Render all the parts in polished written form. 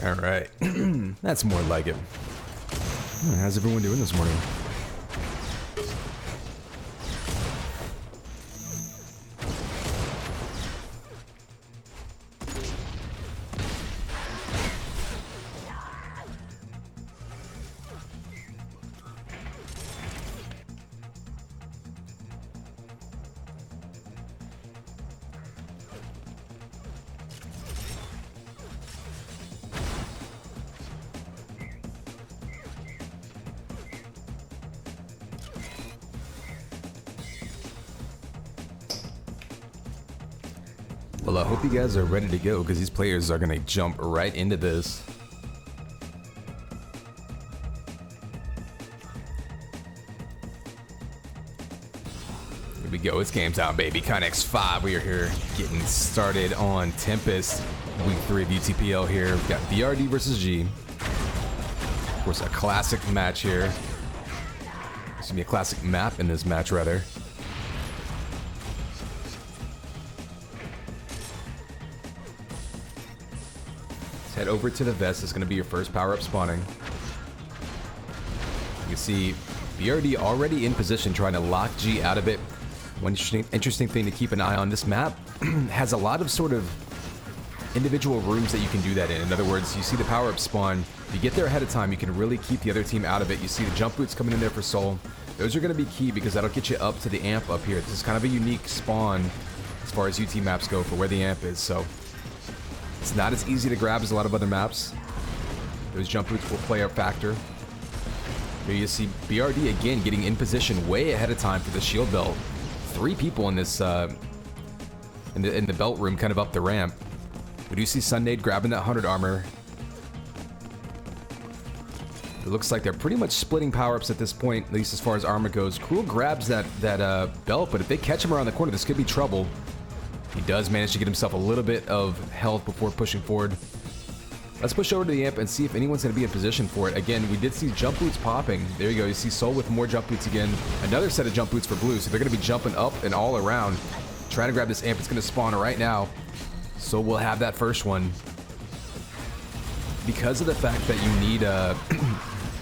All right. That's more like it. How's everyone doing this morning? Well, I hope you guys are ready to go because these players are going to jump right into this. Here we go. It's game time, baby. Connex 5. We are here getting started on Tempest. Week 3 of UTPL here. We've got BRD versus G. Of course, a classic match here. It's going to be a classic map in this match, rather. Head over to the vest. It's going to be your first power-up spawning. You can see BRD already in position trying to lock G out of it. One interesting thing to keep an eye on, this map has a lot of sort of individual rooms that you can do that in. In other words, you see the power-up spawn. If you get there ahead of time, you can really keep the other team out of it. You see the jump boots coming in there for Soul. Those are going to be key because that'll get you up to the amp up here. This is kind of a unique spawn as far as UT maps go for where the amp is. So it's not as easy to grab as a lot of other maps. Those jump boots will play a factor. Here you see BRD again getting in position way ahead of time for the shield belt. 3 people in this in the belt room, kind of up the ramp. We do see Sunday grabbing that 100 armor. It looks like they're pretty much splitting power-ups at this point, at least as far as armor goes. Cruel grabs that belt, but if they catch him around the corner, this could be trouble. He does manage to get himself a little bit of health before pushing forward. Let's push over to the amp and see if anyone's going to be in position for it. Again, we did see jump boots popping. There you go. You see Soul with more jump boots again. Another set of jump boots for Blue. So they're going to be jumping up and all around. Trying to grab this amp. It's going to spawn right now. So we'll have that first one. Because of the fact that you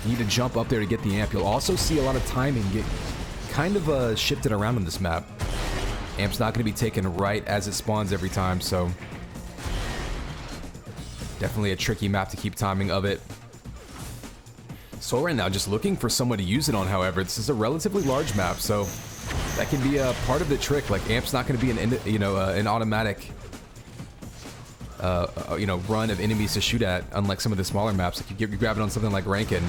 need to jump up there to get the amp, you'll also see a lot of timing get kind of shifted around on this map. Amp's not going to be taken right as it spawns every time, so definitely a tricky map to keep timing of it. Soul right now just looking for someone to use it on, however. This is a relatively large map, so that can be a part of the trick. Like, Amp's not going to be an automatic run of enemies to shoot at, unlike some of the smaller maps. Like, you grab it on something like Rankin,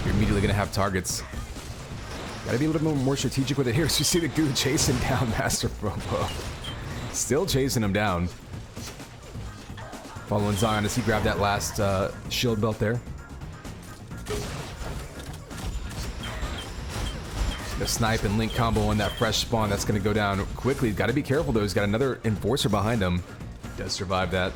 you're immediately going to have targets. Gotta be a little more strategic with it here. So you see the goo chasing down Master Bobo. Still chasing him down. Following Zion as he grabbed that last shield belt there. The snipe and link combo on that fresh spawn, that's going to go down quickly. Got to be careful though. He's got another enforcer behind him. Does survive that.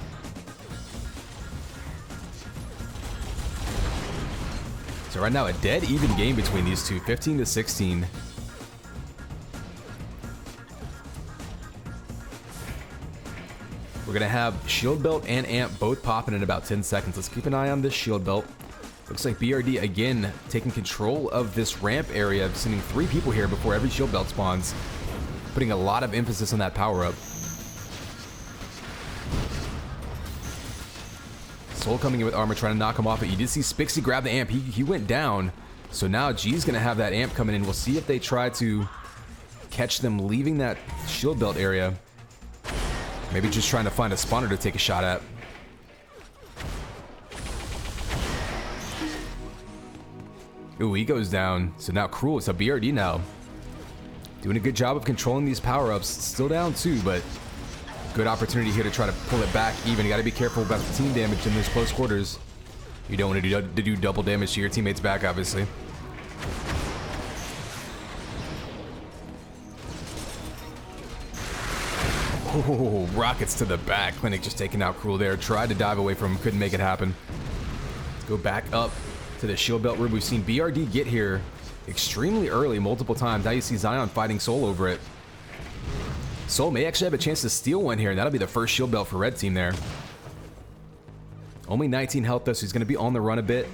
So right now, a dead even game between these two, 15 to 16. We're going to have shield belt and amp both popping in about 10 seconds. Let's keep an eye on this shield belt. Looks like BRD again taking control of this ramp area, sending 3 people here before every shield belt spawns, putting a lot of emphasis on that power up. Soul coming in with armor, trying to knock him off, but you did see Spixie grab the amp. He went down. So now G's gonna have that amp coming in. We'll see if they try to catch them leaving that shield belt area. Maybe just trying to find a spawner to take a shot at. Ooh, he goes down. So now Cruel, it's a BRD now. Doing a good job of controlling these power-ups. Still down 2, but good opportunity here to try to pull it back even. You got to be careful about the team damage in those close quarters. You don't want to do double damage to your teammates' back, obviously. Oh, rockets to the back. Clinic just taking out Cruel there. Tried to dive away from him. Couldn't make it happen. Let's go back up to the shield belt room. We've seen BRD get here extremely early multiple times. Now you see Zion fighting Soul over it. Soul may actually have a chance to steal one here, and that'll be the first shield belt for red team there. Only 19 health though, so he's going to be on the run a bit.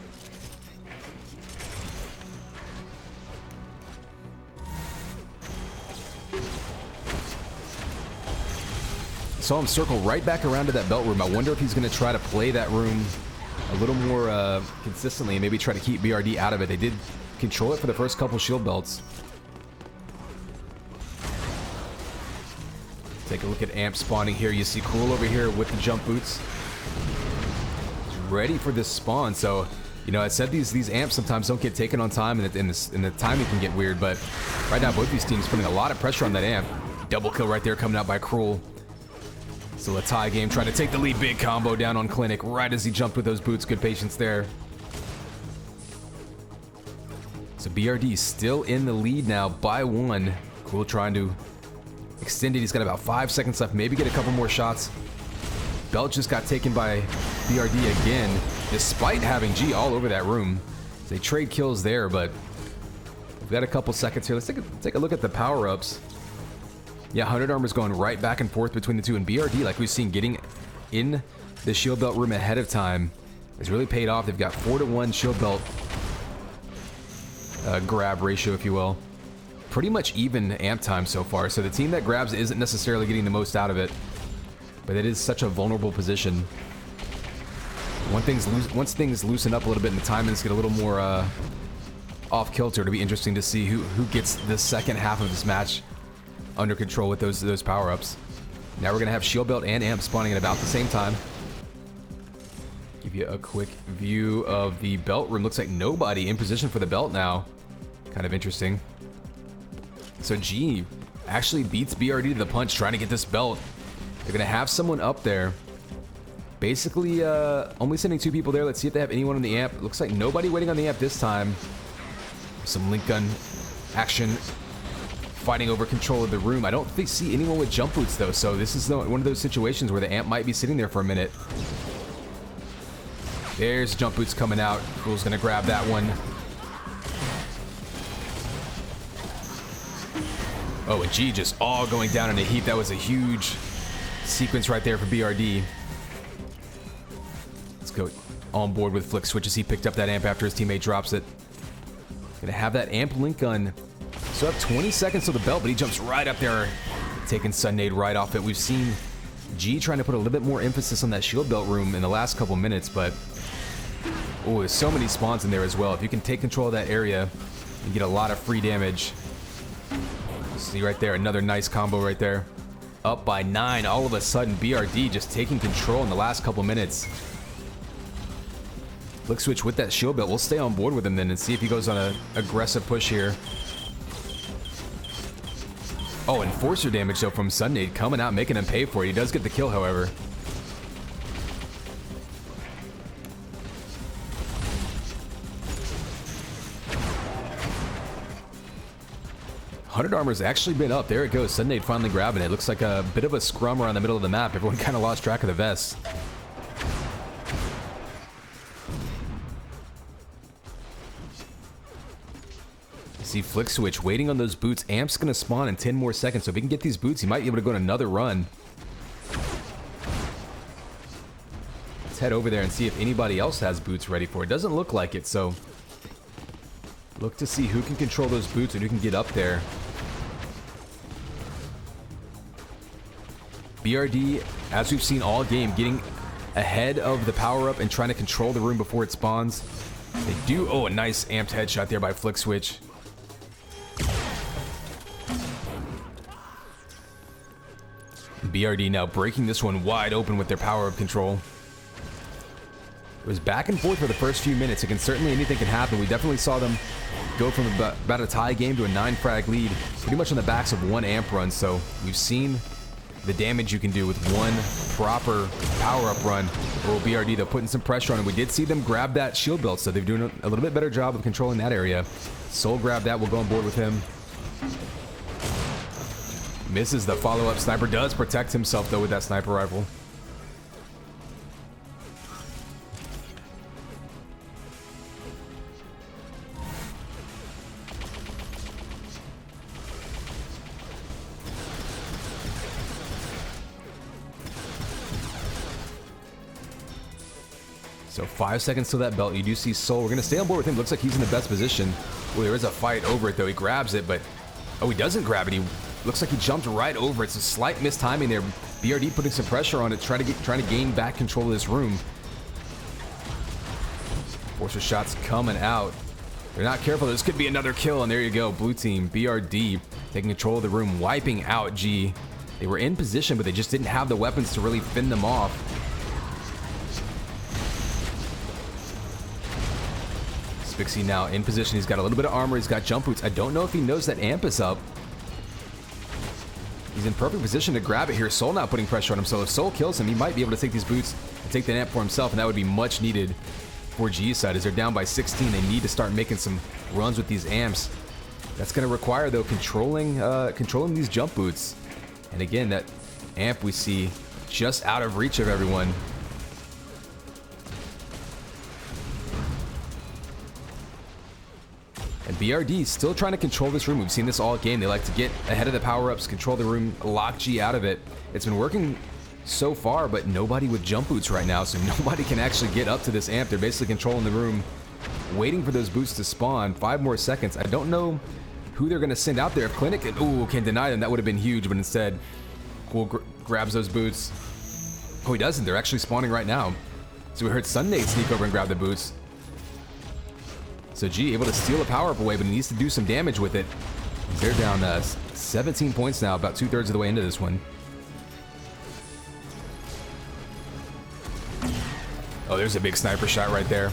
Saw him circle right back around to that belt room. I wonder if he's going to try to play that room a little more consistently and maybe try to keep BRD out of it. They did control it for the first couple shield belts. Take a look at Amp spawning here. You see Cruel over here with the jump boots. He's ready for this spawn. So, you know, I said these amps sometimes don't get taken on time, and the timing can get weird. But right now, both these teams putting a lot of pressure on that amp. Double kill right there coming out by Cruel. So a tie game trying to take the lead. Big combo down on Clinic right as he jumped with those boots. Good patience there. So BRD still in the lead now by 1. Cruel trying to extend it. He's got about 5 seconds left. Maybe get a couple more shots. Belt just got taken by BRD again, despite having G all over that room. They trade kills there, but we've got a couple seconds here. Let's take a look at the power-ups. Yeah, 100 Armor's going right back and forth between the two, and BRD, like we've seen, getting in the shield belt room ahead of time has really paid off. They've got 4-to-1 shield belt grab ratio, if you will. Pretty much even amp time so far, so the team that grabs isn't necessarily getting the most out of it, but it is such a vulnerable position. Once things loosen up a little bit and the timings get a little more off kilter, it'll be interesting to see who gets the second half of this match under control with those power-ups. Now we're gonna have shield belt and amp spawning at about the same time. Give you a quick view of the belt room. Looks like nobody in position for the belt now. Kind of interesting. So G actually beats BRD to the punch trying to get this belt. They're gonna have someone up there. Basically, only sending 2 people there. Let's see if they have anyone on the amp. Looks like nobody waiting on the amp this time. Some link gun action. Fighting over control of the room. I don't see anyone with jump boots though, so this is one of those situations where the amp might be sitting there for a minute. There's jump boots coming out. Cruel's gonna grab that one. Oh, and G just all going down in a heap. That was a huge sequence right there for BRD. Let's go on board with Flick Switch as he picked up that amp after his teammate drops it. Gonna have that amp link gun. So up 20 seconds to the belt, but he jumps right up there, taking Sunnade right off it. We've seen G trying to put a little bit more emphasis on that shield belt room in the last couple minutes, but oh, there's so many spawns in there as well. If you can take control of that area, you get a lot of free damage. See right there, another nice combo right there. Up by 9, all of a sudden BRD just taking control in the last couple minutes. Flick Switch with that shield belt. We'll stay on board with him then and see if he goes on an aggressive push here. Oh, enforcer damage though from Sunnade coming out, making him pay for it. He does get the kill, however. Hundred Armor's actually been up. There it goes. Sunnade finally grabbing it. Looks like a bit of a scrum around the middle of the map. Everyone kind of lost track of the vests. See Flick Switch waiting on those boots. Amp's gonna spawn in 10 more seconds, so if he can get these boots, he might be able to go on another run. Let's head over there and see if anybody else has boots ready for it. Doesn't look like it, so look to see who can control those boots and who can get up there. BRD, as we've seen all game, getting ahead of the power-up and trying to control the room before it spawns. They do, oh, a nice amped headshot there by Flick Switch. BRD now breaking this one wide open with their power-up control. It was back and forth for the first few minutes. Anything can happen. We definitely saw them go from about a tie game to a 9-frag lead, pretty much on the backs of 1 amp run. So we've seen the damage you can do with one proper power-up run. Oh, BRD though putting some pressure on him. We did see them grab that shield belt, so they're doing a little bit better job of controlling that area. Soul grabbed that. We'll go on board with him. Misses the follow-up. Sniper does protect himself though with that sniper rifle. So 5 seconds till that belt. You do see Soul. We're going to stay on board with him. Looks like he's in the best position. Well, there is a fight over it, though. He grabs it, but... Oh, he doesn't grab it. He looks like he jumped right over it. It's a slight mistiming there. BRD putting some pressure on it, trying to gain back control of this room. Forcer shots coming out. They're not careful. This could be another kill, and there you go. Blue team, BRD, taking control of the room, wiping out G. They were in position, but they just didn't have the weapons to really fend them off. Spixie now in position. He's got a little bit of armor. He's got jump boots. I don't know if he knows that Amp is up. He's in perfect position to grab it here. Soul now putting pressure on him. So if Soul kills him, he might be able to take these boots and take the Amp for himself, and that would be much needed for G's side. As they're down by 16, they need to start making some runs with these amps. That's going to require, though, controlling these jump boots. And again, that amp we see just out of reach of everyone. And BRD still trying to control this room. We've seen this all game. They like to get ahead of the power-ups, control the room, lock G out of it. It's been working so far, but nobody with jump boots right now, so nobody can actually get up to this amp. They're basically controlling the room, waiting for those boots to spawn. 5 more seconds. I don't know who they're going to send out there. If Clinic can deny them, that would have been huge, but instead, Cool grabs those boots. Oh, he doesn't. They're actually spawning right now. So we heard Sunday sneak over and grab the boots. So G able to steal a power-up away, but he needs to do some damage with it. They're down 17 points now, about 2/3 of the way into this one. Oh, there's a big sniper shot right there.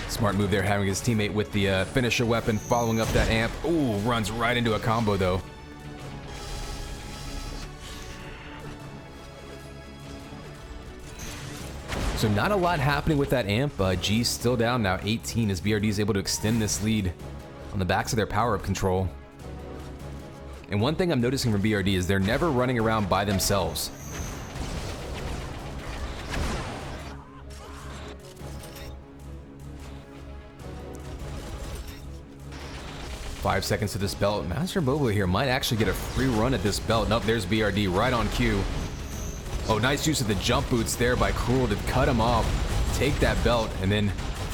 Smart move there, having his teammate with the finisher weapon, following up that amp. Ooh, runs right into a combo, though. So not a lot happening with that amp. G's still down now, 18, as BRD is able to extend this lead on the backs of their power-up control. And one thing I'm noticing from BRD is they're never running around by themselves. Five seconds to this belt. Master Bobo here might actually get a free run at this belt. Nope, there's BRD right on cue. Oh, nice use of the jump boots there by Cruel to cut him off, take that belt, and then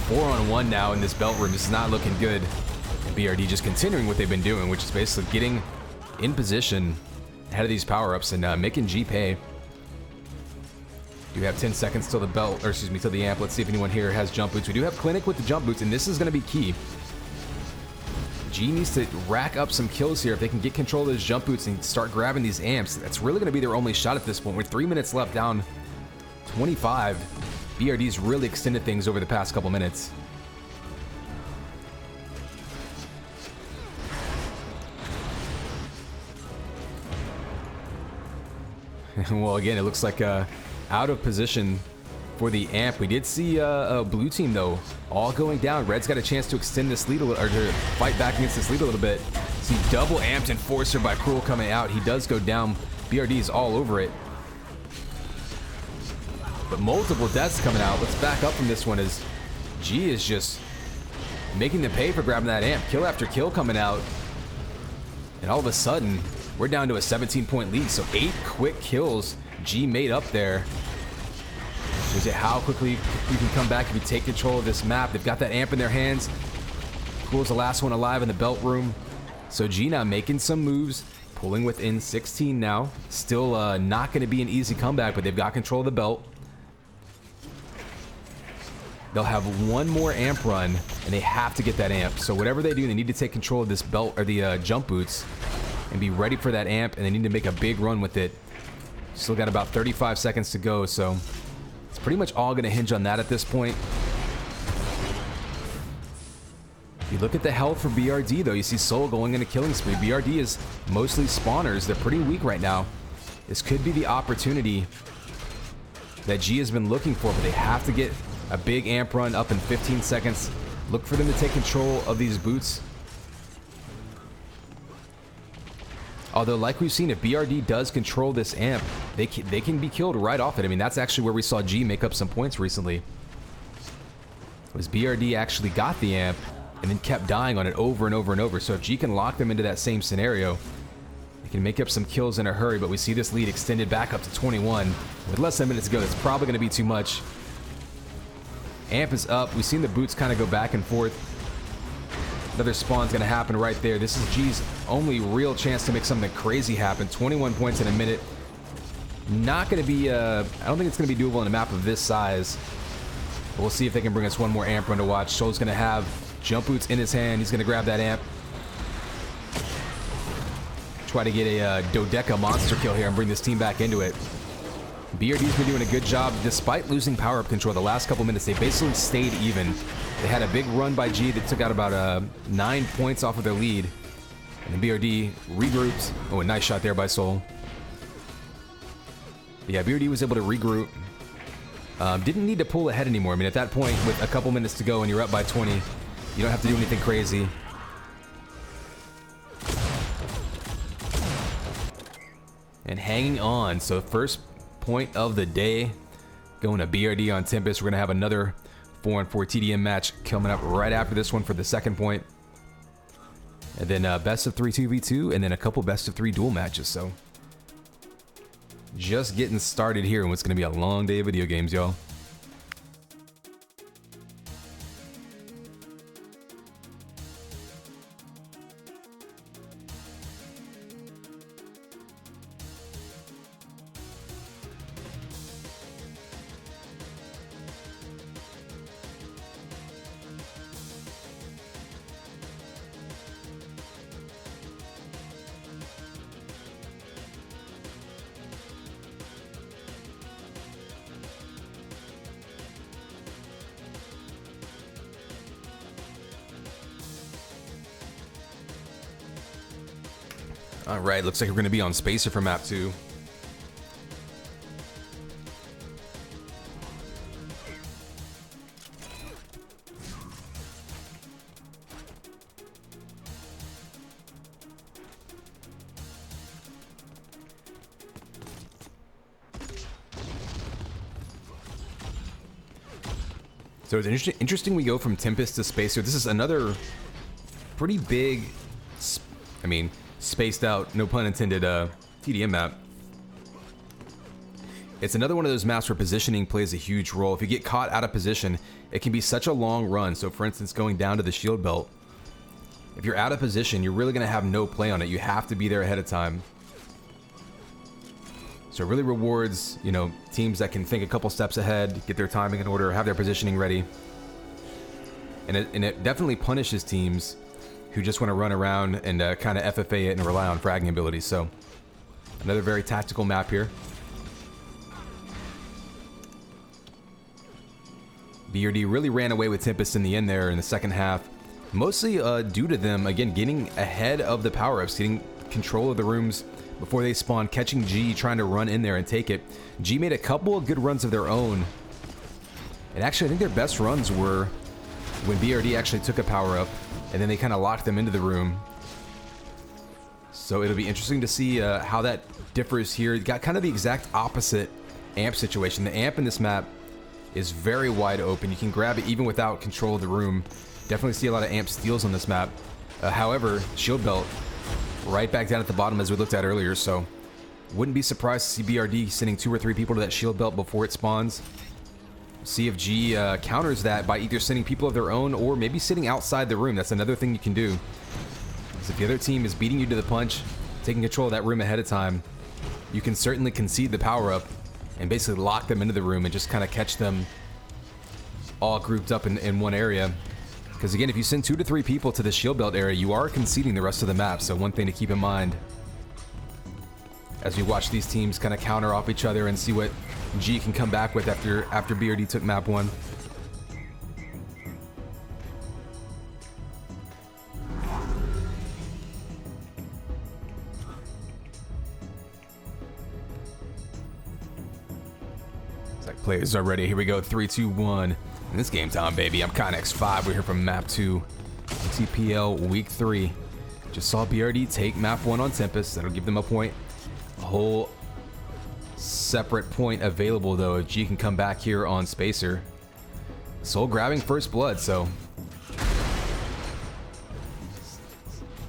4-on-1 now in this belt room. This is not looking good. And BRD just continuing what they've been doing, which is basically getting in position ahead of these power-ups and making G pay. You have 10 seconds till the belt, or excuse me, till the amp. Let's see if anyone here has jump boots. We do have Clinic with the jump boots, and this is going to be key. G needs to rack up some kills here. If they can get control of those jump boots and start grabbing these amps, that's really going to be their only shot at this point. With 3 minutes left, down 25. BRD's really extended things over the past couple minutes. Well, again, it looks like out of position for the amp. We did see a blue team, though, all going down. Red's got a chance to extend this lead a little, or to fight back against this lead a little bit. See double amped Enforcer by Cruel coming out. He does go down. BRD is all over it. But multiple deaths coming out. Let's back up from this one as G is just making them pay for grabbing that amp. Kill after kill coming out. And all of a sudden, we're down to a 17-point lead. So 8 quick kills G made up there. Shows you how quickly you can come back if you take control of this map. They've got that amp in their hands. Cool's the last one alive in the belt room. So G now making some moves, pulling within 16 now. Still not going to be an easy comeback, but they've got control of the belt. They'll have one more amp run, and they have to get that amp. So whatever they do, they need to take control of this belt, or the jump boots, and be ready for that amp, and they need to make a big run with it. Still got about 35 seconds to go, so it's pretty much all going to hinge on that at this point. If you look at the health for BRD, though, you see Soul going into killing spree. BRD is mostly spawners. They're pretty weak right now. This could be the opportunity that G has been looking for, but they have to get a big amp run up in 15 seconds. Look for them to take control of these boots. Although, like we've seen, if BRD does control this amp, they can be killed right off it. I mean, that's actually where we saw G make up some points recently. Was BRD actually got the amp and then kept dying on it over and over and over. So if G can lock them into that same scenario, they can make up some kills in a hurry, but we see this lead extended back up to 21. With less than a minute to go, that's probably going to be too much. Amp is up. We've seen the boots kind of go back and forth. Another spawn's going to happen right there. This is G's only real chance to make something crazy happen. 21 points in a minute. Not going to be, I don't think it's going to be doable in a map of this size. But we'll see if they can bring us one more amp run to watch. Shoal's going to have jump boots in his hand. He's going to grab that amp. Try to get a Dodeca monster kill here and bring this team back into it. BRD's been doing a good job despite losing power-up control the last couple minutes. They basically stayed even. They had a big run by G that took out about 9 points off of their lead. And the BRD regrouped. Oh, a nice shot there by Soul. But yeah, BRD was able to regroup. Didn't need to pull ahead anymore. I mean, at that point, with a couple minutes to go and you're up by 20, you don't have to do anything crazy. And hanging on. So first point of the day going to BRD on Tempest. We're going to have another 4-on-4 TDM match coming up right after this one for the second point. And then best of 3 2v2 and then a couple best of 3 duel matches. So just getting started here in what's going to be a long day of video games, y'all. All right, looks like we're going to be on Spacer for map 2. So it's interesting we go from Tempest to Spacer. This is another pretty big, I mean, spaced out, no pun intended, TDM map. It's another one of those maps where positioning plays a huge role. If you get caught out of position, it can be such a long run. So for instance, going down to the shield belt, if you're out of position, you're really going to have no play on it. You have to be there ahead of time. So it really rewards, you know, teams that can think a couple steps ahead, get their timing in order, have their positioning ready. And it definitely punishes teams who just want to run around and kind of FFA it and rely on fragging abilities. So another very tactical map here. BRD really ran away with Tempest in the end there in the second half. Mostly due to them, again, getting ahead of the power-ups, getting control of the rooms before they spawn, catching G, trying to run in there and take it. G made a couple of good runs of their own. And actually, I think their best runs were when BRD actually took a power-up, and then they kind of locked them into the room. So it'll be interesting to see how that differs here. You got kind of the exact opposite amp situation. The amp in this map is very wide open. You can grab it even without control of the room. Definitely see a lot of amp steals on this map. However, shield belt right back down at the bottom as we looked at earlier. So wouldn't be surprised to see BRD sending 2 or 3 people to that shield belt before it spawns. See if G counters that by either sending people of their own or maybe sitting outside the room. That's another thing you can do. So if the other team is beating you to the punch, taking control of that room ahead of time, you can certainly concede the power-up and basically lock them into the room and just kind of catch them all grouped up in one area. Because again, if you send 2 to 3 people to the shield belt area, you are conceding the rest of the map. So one thing to keep in mind as we watch these teams kind of counter off each other and see what G can come back with after BRD took map 1. It's like players are ready. Here we go. 3, 2, 1. And this game's on, baby. I'm Connex 5. We're here from map 2. UTPL week 3. Just saw BRD take map 1 on Tempest. That'll give them a point. A whole separate point available though if G can come back here on Spacer. Soul grabbing first blood, so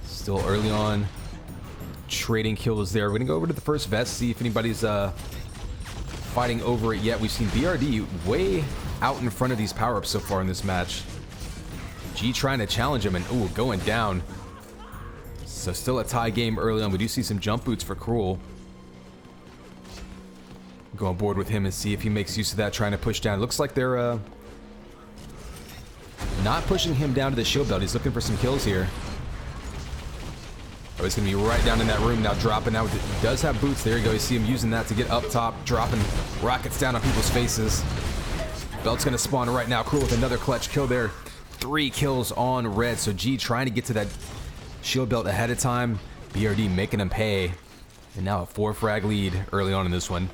still early on. trading kills there. We're gonna go over to the first vest, see if anybody's fighting over it yet. We've seen BRD way out in front of these power-ups so far in this match. G trying to challenge him and ooh, going down. So still a tie game early on. We do see some jump boots for Cruel. Go on board with him and see if he makes use of that, trying to push down. Looks like they're not pushing him down to the shield belt. He's looking for some kills here. Oh, he's going to be right down in that room now, dropping out. He does have boots. There you go. You see him using that to get up top, dropping rockets down on people's faces. Belt's going to spawn right now. Cruel with another clutch kill there. 3 kills on red. So G trying to get to that shield belt ahead of time. BRD making him pay. And now a 4 frag lead early on in this one.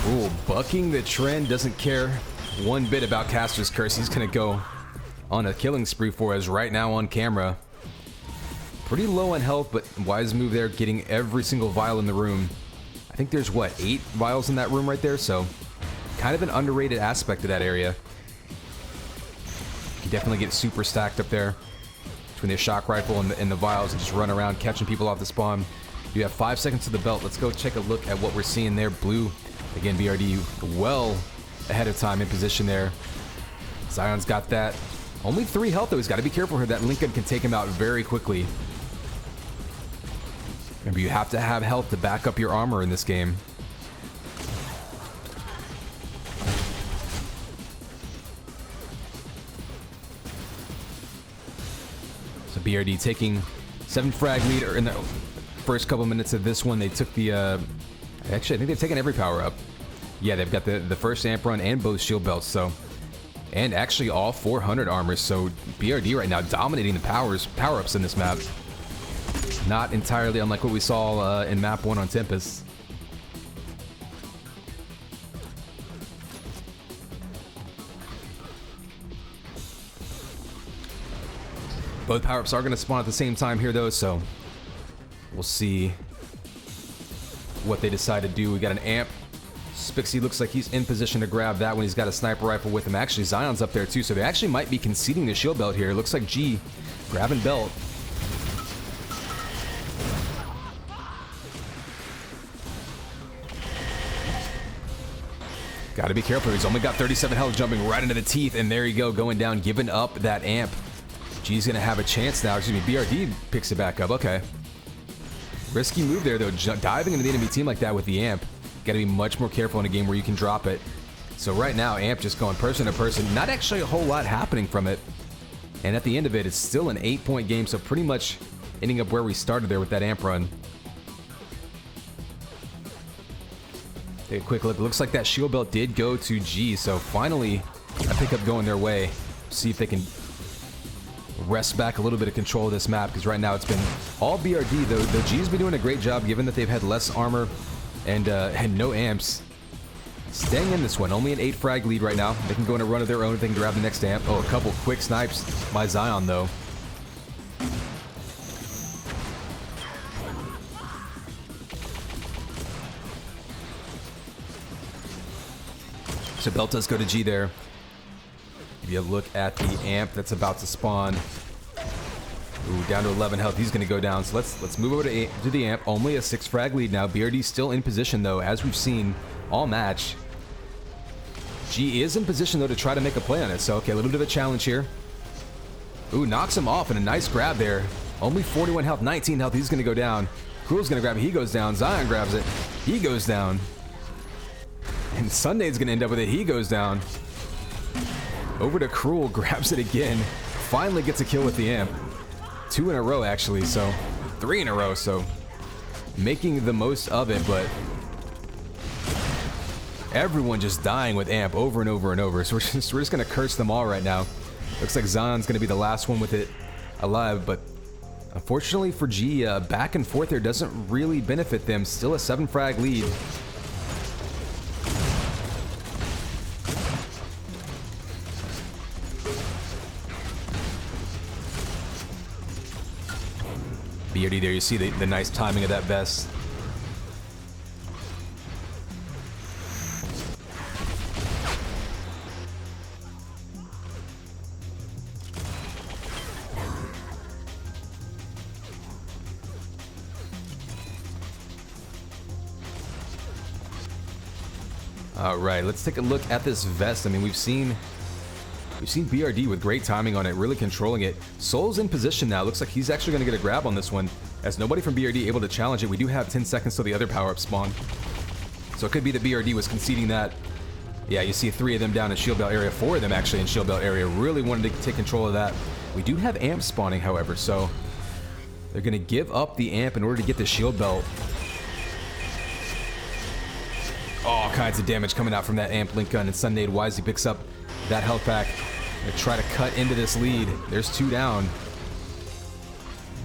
Ooh, bucking the trend, doesn't care one bit about Caster's Curse. He's gonna go on a killing spree for us right now on camera. Pretty low on health, but wise move there, getting every single vial in the room. I think there's, what, 8 vials in that room right there, so kind of an underrated aspect of that area. You can definitely get super stacked up there between the shock rifle and the vials and just run around catching people off the spawn. You have 5 seconds to the belt. Let's go take a look at what we're seeing there. Blue, again, BRD well ahead of time in position there. Zion's got that. Only 3 health, though. He's got to be careful here. That Lincoln can take him out very quickly. Remember, you have to have health to back up your armor in this game. So BRD taking 7 frag lead in the first couple minutes of this one. They took the... actually, I think they've taken every power-up. Yeah, they've got the first amp run and both shield belts, so... And actually all 400 armors, so BRD right now dominating the power-ups in this map. Not entirely unlike what we saw in map 1 on Tempest. Both power-ups are going to spawn at the same time here, though, so we'll see what they decide to do. We got an amp. Spixie looks like he's in position to grab that when he's got a sniper rifle with him. Actually, Zion's up there, too, so they actually might be conceding the shield belt here. Looks like G grabbing belt. Got to be careful. He's only got 37 health, jumping right into the teeth, and there you go, going down, giving up that amp. G's going to have a chance now. Excuse me, BRD picks it back up. Okay. Risky move there, though, diving into the enemy team like that with the amp. Got to be much more careful in a game where you can drop it. So right now, amp just going person to person. Not actually a whole lot happening from it. And at the end of it, it's still an 8-point game, so pretty much ending up where we started there with that amp run. Take a quick look. Looks like that shield belt did go to G, so finally a pickup going their way. See if they can wrest back a little bit of control of this map, because right now it's been all BRD, though. The G's been doing a great job, given that they've had less armor and no amps. Staying in this one, only an 8 frag lead right now. They can go on a run of their own if they can grab the next amp. Oh, a couple quick snipes by Zion, though. So belt does go to G there. Give you a look at the amp that's about to spawn. Ooh, down to 11 health. He's going to go down. So let's move over to the amp. Only a 6 frag lead now. BRD's still in position, though, as we've seen all match. G is in position, though, to try to make a play on it. So, okay, a little bit of a challenge here. Ooh, knocks him off, and a nice grab there. Only 41 health, 19 health. He's going to go down. Cruel's going to grab it. He goes down. Zion grabs it. He goes down. And Sunday's going to end up with it. He goes down. Over to Cruel, grabs it again. Finally gets a kill with the amp. 2 in a row, actually, so 3 in a row, so making the most of it, but everyone just dying with amp over and over and over. So we're just going to curse them all right now. Looks like Zion's going to be the last one with it alive, but unfortunately for G, back and forth there doesn't really benefit them. Still a 7 frag lead. BRD there, you see the nice timing of that vest. All right, let's take a look at this vest. I mean, we've seen BRD with great timing on it, really controlling it. Soul's in position now. Looks like he's actually going to get a grab on this one, as nobody from BRD able to challenge it. We do have 10 seconds till the other power-up spawn. So it could be that BRD was conceding that. Yeah, you see 3 of them down in shield belt area, 4 of them actually in shield belt area. Really wanted to take control of that. We do have amp spawning, however, so they're going to give up the amp in order to get the shield belt. All kinds of damage coming out from that amp link gun, and Sunday wisely picks up that health pack. Gonna try to cut into this lead. There's 2 down.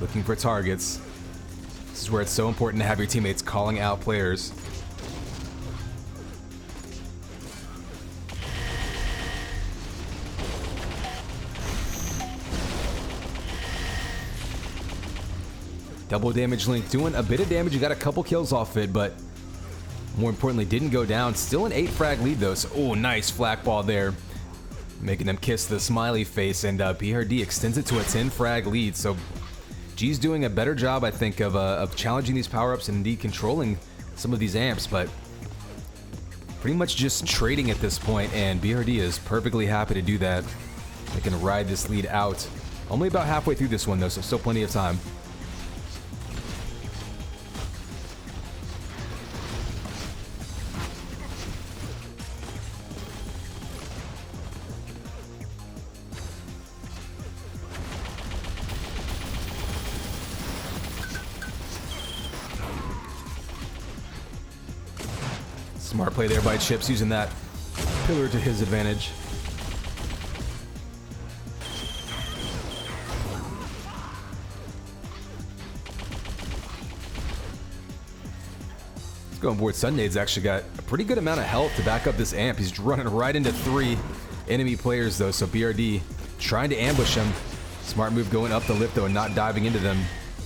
Looking for targets. This is where it's so important to have your teammates calling out players. Double damage link doing a bit of damage. You got a couple kills off it, but more importantly, didn't go down. Still an 8 frag lead though. So, oh, nice flak ball there, making them kiss the smiley face, and BRD extends it to a 10 frag lead. So G's doing a better job, I think, of challenging these power-ups and indeed controlling some of these amps, but pretty much just trading at this point, and BRD is perfectly happy to do that. They can ride this lead out. Only about halfway through this one though, so still plenty of time. Smart play there by Chips, using that pillar to his advantage. Let's go on board. Sundade's actually got a pretty good amount of health to back up this amp. He's running right into 3 enemy players though, so BRD trying to ambush him. Smart move going up the lift though and not diving into them.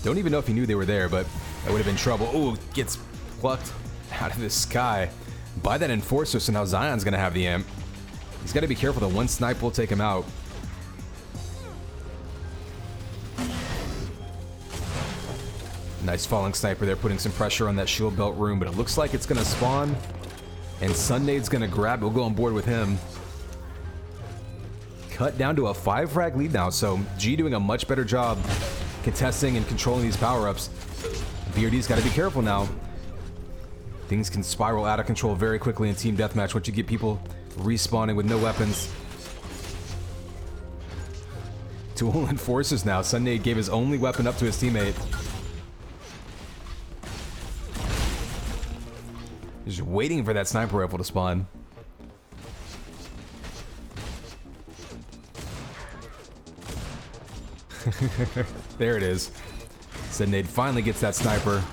Don't even know if he knew they were there, but that would have been trouble. Oh, gets plucked out of the sky by that Enforcer, so now Zion's gonna have the amp. He's got to be careful that one snipe will take him out. Nice falling sniper there, putting some pressure on that shield belt room, but it looks like it's gonna spawn, and Sundade's gonna grab it. We'll go on board with him. Cut down to a 5 frag lead now, so G doing a much better job contesting and controlling these power-ups. BRD's got to be careful now. Things can spiral out of control very quickly in team deathmatch once you get people respawning with no weapons. Dual Enforcers now. Sunday gave his only weapon up to his teammate. Just waiting for that sniper rifle to spawn. There it is. Sunday finally gets that sniper.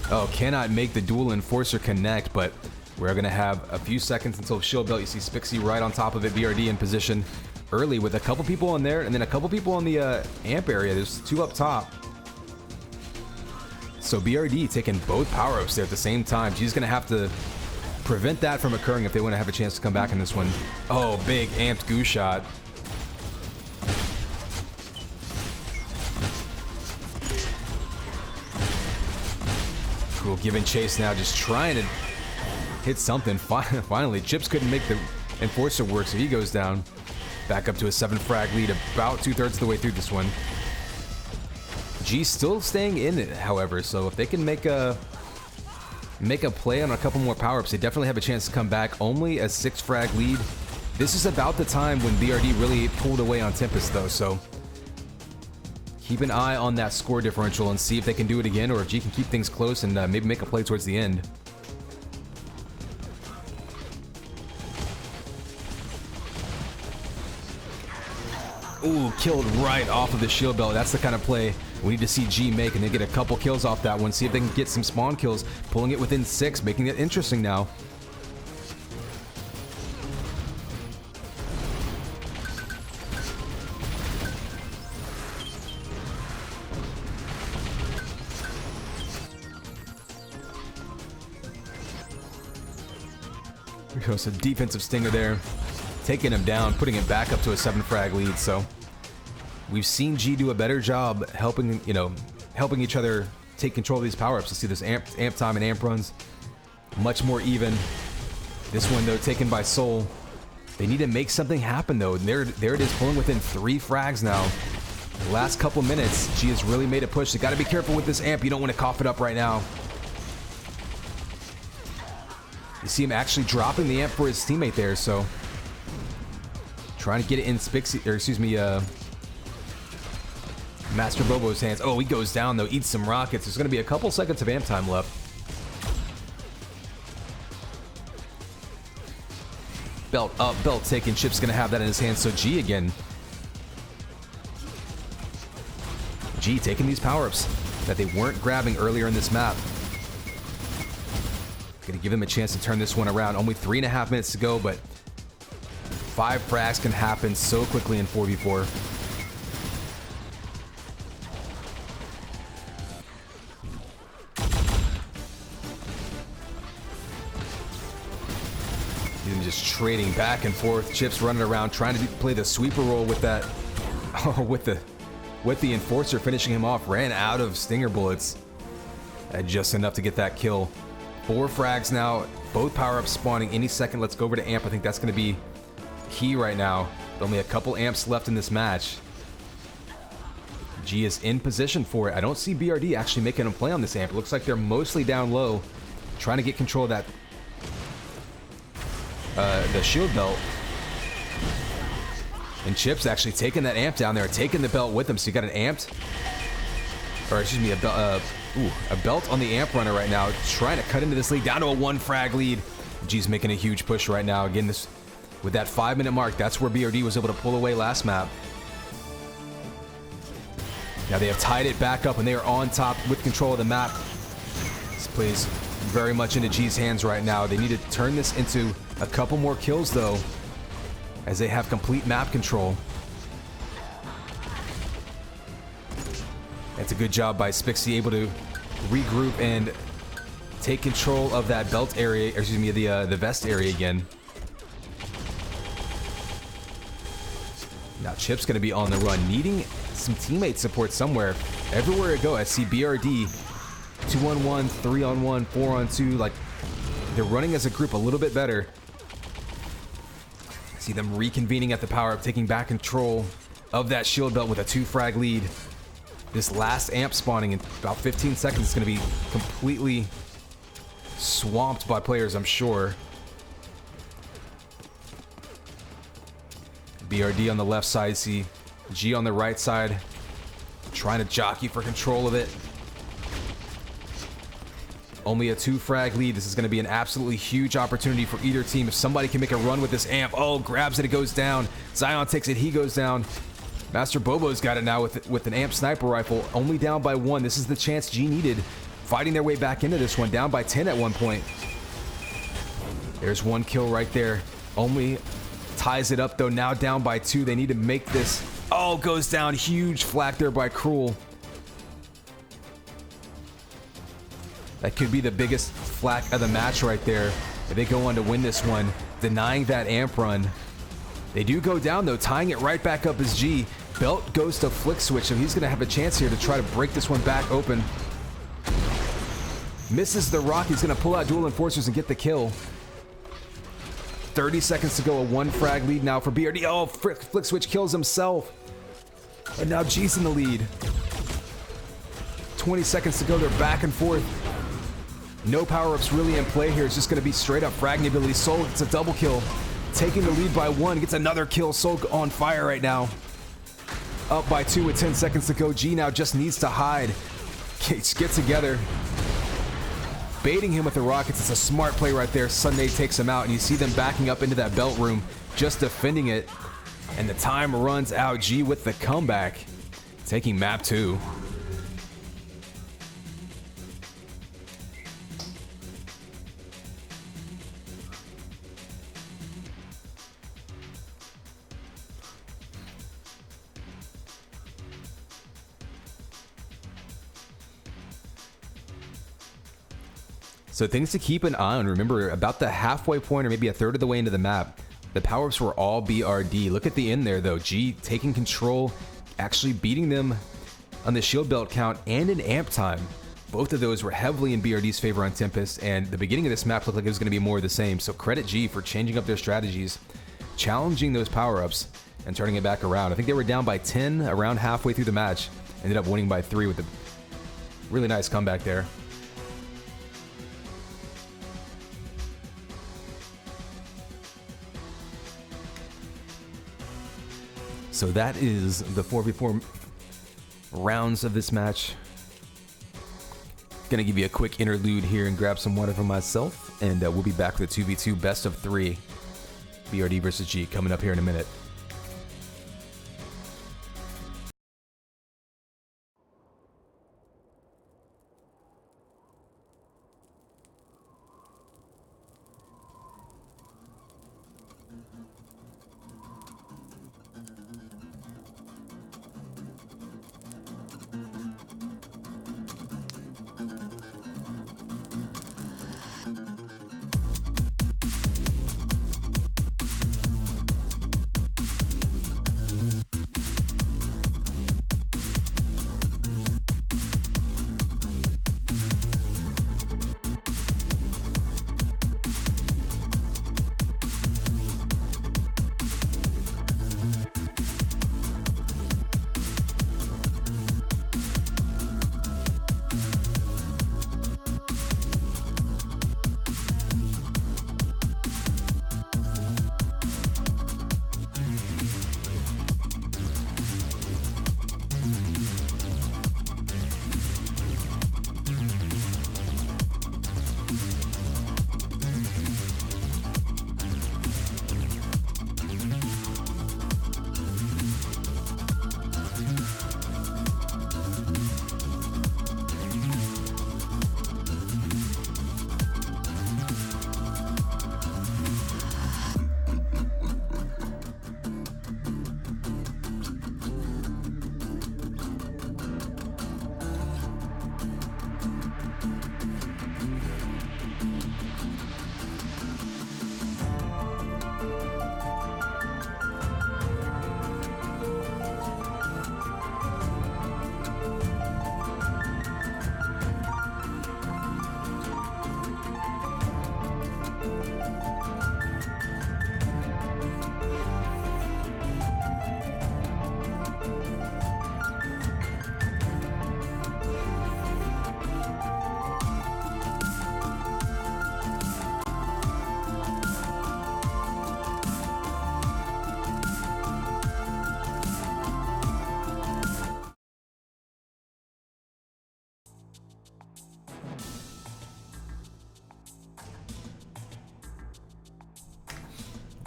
Oh, cannot make the dual Enforcer connect, but we're going to have a few seconds until shield belt. You see Spixie right on top of it. BRD in position early with a couple people in there, and then a couple people on the amp area. There's 2 up top. So BRD taking both power-ups there at the same time. She's going to have to prevent that from occurring if they want to have a chance to come back in this one. Oh, big amped goo shot. Cool, giving chase now, just trying to hit something. Finally, Chips couldn't make the Enforcer work, so he goes down. Back up to a 7 frag lead, about 2/3 of the way through this one. G still staying in it, however, so if they can make a play on a couple more power-ups, they definitely have a chance to come back. Only a 6 frag lead. This is about the time when BRD really pulled away on Tempest, though, so keep an eye on that score differential and see if they can do it again, or if G can keep things close and maybe make a play towards the end. Ooh, killed right off of the shield belt. That's the kind of play we need to see G make, and they get a couple kills off that one. See if they can get some spawn kills, pulling it within 6, making it interesting now. goes a defensive stinger there, taking him down, putting it back up to a 7 frag lead. So we've seen G do a better job helping, helping each other take control of these power-ups. You see this amp time and amp runs much more even. This one though taken by Soul. They need to make something happen though. And there it is, pulling within 3 frags now. The last couple minutes, G has really made a push. They got to be careful with this amp. You don't want to cough it up right now. You see him actually dropping the amp for his teammate there, so trying to get it in Master Bobo's hands. Oh, he goes down though, eats some rockets. There's going to be a couple seconds of amp time left. Belt up, belt taken. Chip's going to have that in his hands, so G again. G taking these power-ups that they weren't grabbing earlier in this map. Gonna give him a chance to turn this one around. Only 3.5 minutes to go, but 5 frags can happen so quickly in 4v4. He's just trading back and forth. Chips running around, trying to play the sweeper role with that. Oh, with the enforcer finishing him off. Ran out of stinger bullets. And just enough to get that kill. 4 frags now, both power-ups spawning any second. Let's go over to amp. I think that's going to be key right now. Only a couple amps left in this match. G is in position for it. I don't see BRD actually making a play on this amp. It looks like they're mostly down low, trying to get control of that, the shield belt. And Chip's actually taking that amp down there, taking the belt with him. So you got an amped, or excuse me, a belt on the amp runner right now, trying to cut into this lead, down to a 1 frag lead. G's making a huge push right now. Again, this with that 5-minute mark, that's where BRD was able to pull away last map. Now they have tied it back up and they are on top with control of the map. This plays very much into G's hands right now. They need to turn this into a couple more kills though, as they have complete map control. That's a good job by Spixie, able to regroup and take control of that belt area, or excuse me, the vest area again. Now Chip's going to be on the run, needing some teammate support somewhere. Everywhere I go, I see BRD 2-on-1, 3-on-1, 4-on-2. Like, they're running as a group a little bit better. I see them reconvening at the power-up, taking back control of that shield belt with a 2 frag lead. This last amp spawning in about 15 seconds is going to be completely swamped by players, I'm sure. BRD on the left side, see G on the right side, trying to jockey for control of it. Only a 2 frag lead. This is going to be an absolutely huge opportunity for either team. If somebody can make a run with this amp. Oh, grabs it, it goes down. Zion takes it, he goes down. Master Bobo's got it now with an amp sniper rifle, only down by 1. This is the chance G needed, fighting their way back into this one, down by 10 at one point. There's 1 kill right there. Only ties it up though, now down by 2. They need to make this. Oh, goes down. Huge flak there by Cruel. That could be the biggest flak of the match right there. If they go on to win this one, denying that amp run. They do go down though, tying it right back up as G. Belt goes to flick switch, so he's gonna have a chance here to try to break this one back open. Misses the rock. He's gonna pull out dual enforcers and get the kill. 30 seconds to go, a 1 frag lead now for BRD. Oh, flick switch kills himself. And now G's in the lead. 20 seconds to go, they're back and forth. No power-ups really in play here. It's just gonna be straight up fragging ability. Soul gets a double kill. Taking the lead by 1, gets another kill. Soul on fire right now. Up by 2 with 10 seconds to go. G now just needs to hide. Get together. Baiting him with the rockets. It's a smart play right there. Sunday takes him out, and you see them backing up into that belt room, just defending it. And the time runs out. G with the comeback, taking map 2. So things to keep an eye on. Remember, about the halfway point or maybe a third of the way into the map, the power-ups were all BRD. Look at the end there, though. G taking control, actually beating them on the shield belt count and in amp time. Both of those were heavily in BRD's favor on Tempest, and the beginning of this map looked like it was going to be more of the same. So credit G for changing up their strategies, challenging those power-ups, and turning it back around. I think they were down by 10 around halfway through the match. Ended up winning by 3 with a really nice comeback there. So that is the 4v4 rounds of this match. Gonna give you a quick interlude here and grab some water for myself, and we'll be back with a 2v2 best of 3 BRD versus G coming up here in a minute.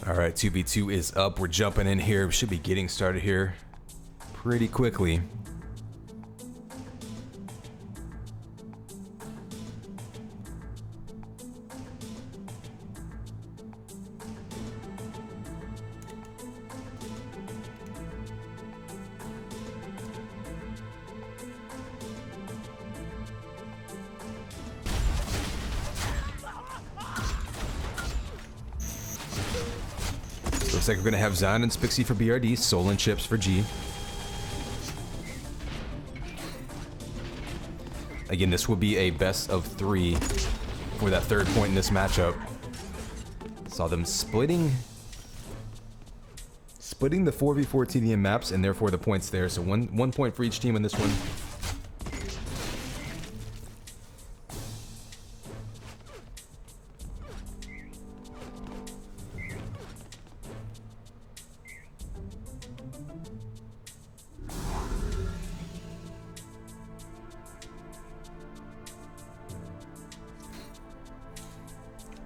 All right, 2v2 is up. We're jumping in here. We should be getting started here pretty quickly. Looks like we're going to have Zion and Spixie for BRD, Soul and Chips for G. Again, this will be a best of 3 for that third point in this matchup. Saw them splitting the 4v4 TDM maps, and therefore the points there. So one point for each team in this one.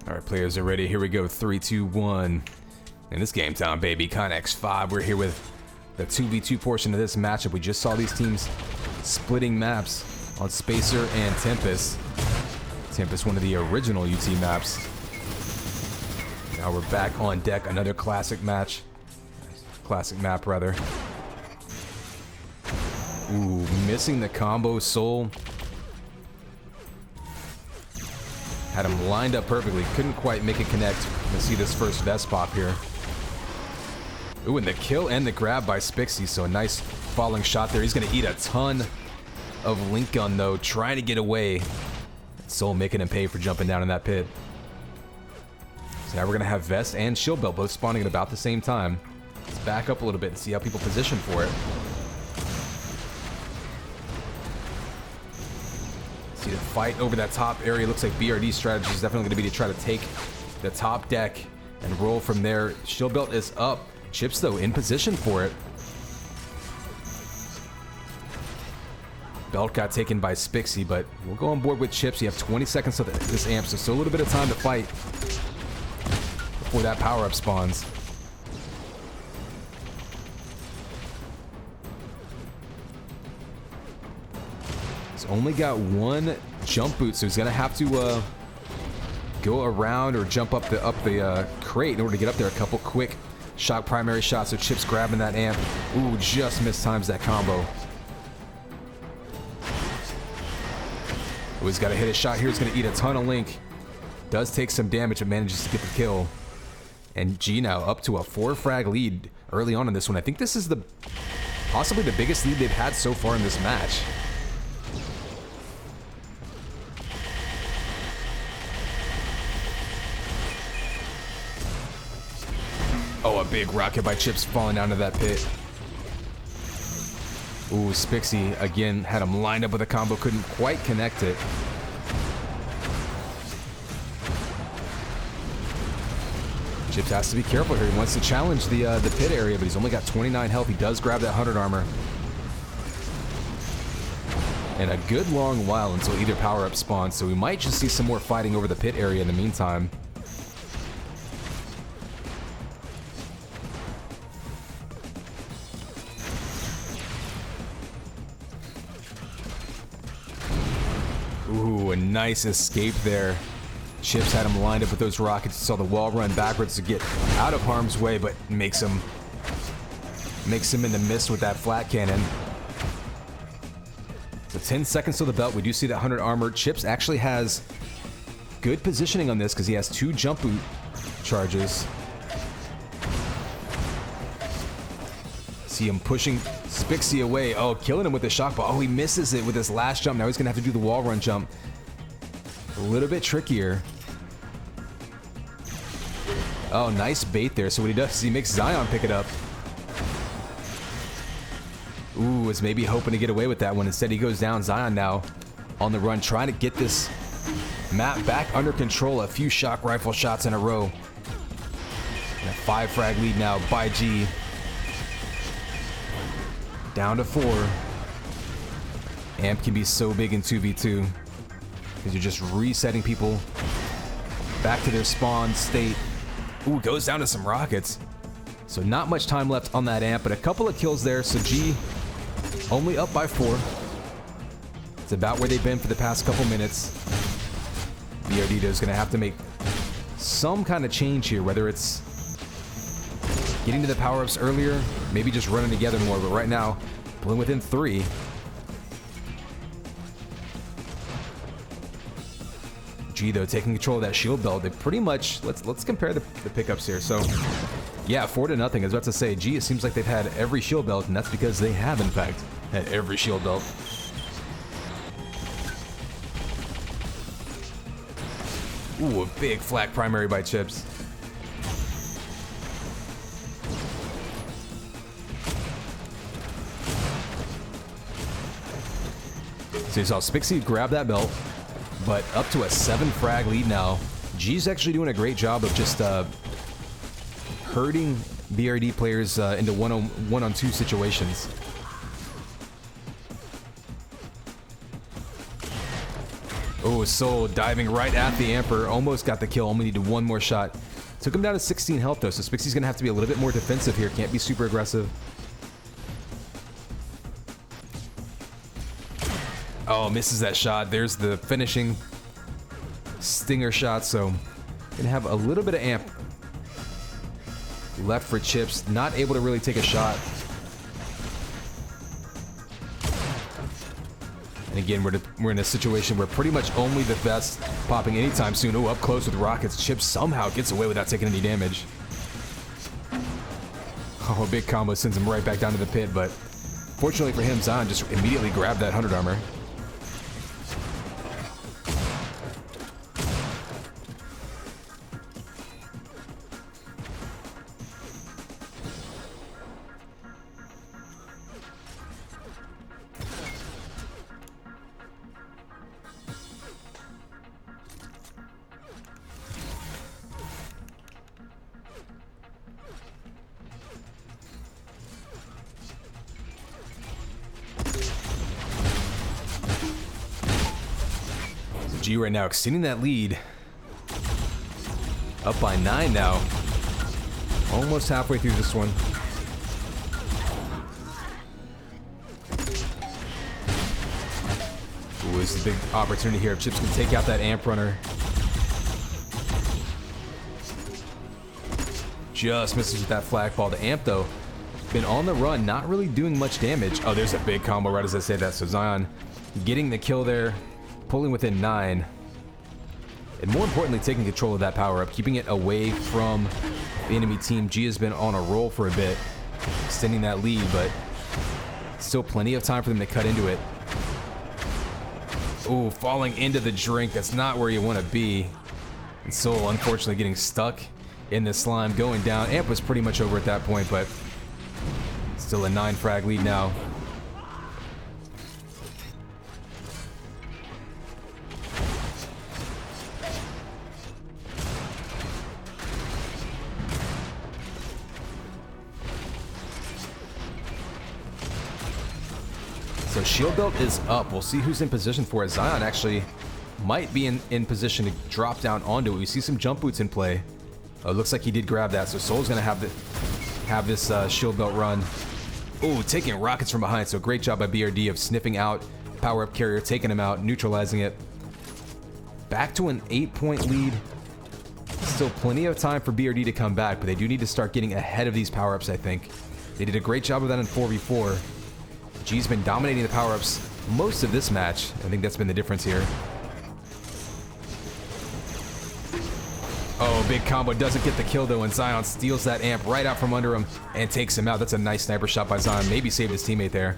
All right, players are ready. Here we go. 3, 2, 1. And this game time, baby. Connex 5. We're here with the 2v2 portion of this matchup. We just saw these teams splitting maps on Spacer and Tempest. Tempest, one of the original UT maps. Now we're back on deck. Another classic match. Classic map, rather. Ooh, missing the combo Soul. Had him lined up perfectly. Couldn't quite make it connect. Let's see this first vest pop here. Ooh, and the kill and the grab by Spixie. So a nice falling shot there. He's going to eat a ton of link gun, though, trying to get away. Soul making him pay for jumping down in that pit. So now we're going to have vest and shield belt both spawning at about the same time. Let's back up a little bit and see how people position for it. See the fight over that top area. Looks like BRD's strategy is definitely going to be to try to take the top deck and roll from there. Shield belt is up. Chips, though, in position for it. Belt got taken by Spixie, but we'll go on board with Chips. You have 20 seconds of this amp, so still a little bit of time to fight before that power-up spawns. He's only got one jump boot, so he's gonna have to go around or jump up the crate in order to get up there. A couple quick shock primary shots. So Chips grabbing that amp. Ooh, just mistimes that combo. Ooh, he's got to hit a shot here. He's gonna eat a ton of link. Does take some damage, but manages to get the kill. And G now up to a 4-frag lead early on in this one. I think this is possibly the biggest lead they've had so far in this match. Oh, a big rocket by Chips falling down to that pit. Ooh, Spixie again had him lined up with a combo, couldn't quite connect it. Chips has to be careful here. He wants to challenge the pit area, but he's only got 29 health. He does grab that 100 armor. And a good long while until either power-up spawns, so we might just see some more fighting over the pit area in the meantime. Ooh, a nice escape there. Chips had him lined up with those rockets. Saw the wall run backwards to get out of harm's way, but makes him in the mist with that flat cannon. So 10 seconds to the belt. We do see that 100 armor. Chips actually has good positioning on this because he has 2 jump boot charges. See him pushing Spixie away. Oh, killing him with the shock ball. Oh, he misses it with his last jump. Now he's going to have to do the wall run jump. A little bit trickier. Oh, nice bait there. So what he does is he makes Zion pick it up. Ooh, was maybe hoping to get away with that one. Instead, he goes down. Zion now on the run, trying to get this map back under control. A few shock rifle shots in a row. And a 5-frag lead now by G. Down to 4. Amp can be so big in 2v2 because you're just resetting people back to their spawn state. Ooh, goes down to some rockets. So not much time left on that amp, but a couple of kills there. So G only up by 4. It's about where they've been for the past couple minutes. BRD is going to have to make some kind of change here, whether it's getting to the power-ups earlier, maybe just running together more, but right now, pulling within 3. G, though, taking control of that shield belt. They pretty much, let's compare the pickups here. So, yeah, 4-0. I was about to say, G, it seems like they've had every shield belt, and that's because they have, in fact, had every shield belt. Ooh, a big flak primary by Chips. So you saw Spixie grab that belt, but up to a 7-frag lead now. G's actually doing a great job of just hurting BRD players into one-on-2 situations. Oh, Soul diving right at the Amper. Almost got the kill. Only needed one more shot. Took him down to 16 health, though, so Spixie's going to have to be a little bit more defensive here. Can't be super aggressive. Oh, misses that shot. There's the finishing stinger shot, so gonna have a little bit of amp left for Chips. Not able to really take a shot. And again, we're in a situation where pretty much only the best popping anytime soon. Oh, up close with rockets. Chips somehow gets away without taking any damage. Oh, a big combo sends him right back down to the pit, but fortunately for him, Zion just immediately grabbed that 100 armor. G right now extending that lead. Up by 9 now. Almost halfway through this one. Ooh, this is a big opportunity here. If Chips can take out that amp runner. Just misses with that flagball. The amp, though, been on the run, not really doing much damage. Oh, there's a big combo right as I say that. So Zion getting the kill there. Pulling within 9. And more importantly, taking control of that power-up, keeping it away from the enemy team. G has been on a roll for a bit, extending that lead, but still plenty of time for them to cut into it. Ooh, falling into the drink. That's not where you want to be. And Soul, unfortunately, getting stuck in the slime, going down. Amp was pretty much over at that point, but still a 9 frag lead now. So shield belt is up. We'll see who's in position for it. Zion actually might be in position to drop down onto it. We see some jump boots in play. Oh, it looks like he did grab that. So Soul's gonna have this shield belt run. Ooh, taking rockets from behind. So great job by BRD of sniffing out power-up carrier, taking him out, neutralizing it. Back to an 8-point lead. Still plenty of time for BRD to come back, but they do need to start getting ahead of these power-ups, I think. They did a great job of that in 4v4. G's been dominating the power-ups most of this match. I think that's been the difference here. Oh, big combo doesn't get the kill though, and Zion steals that amp right out from under him and takes him out. That's a nice sniper shot by Zion. Maybe saved his teammate there.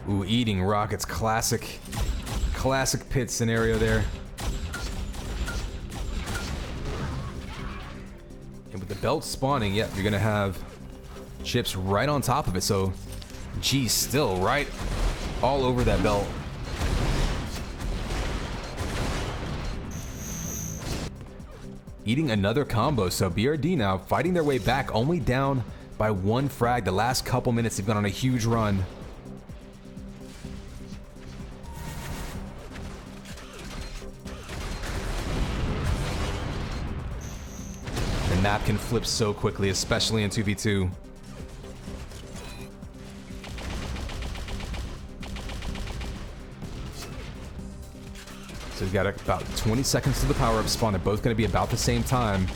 Ooh, eating rockets. Classic pit scenario there. And with the belt spawning, yep, you're gonna have Chips right on top of it. So G still right all over that belt. Eating another combo. So BRD now fighting their way back, only down by 1 frag. The last couple minutes they've gone on a huge run. The map can flip so quickly, especially in 2v2. So we've got about 20 seconds to the power-up spawn. They're both going to be about the same time.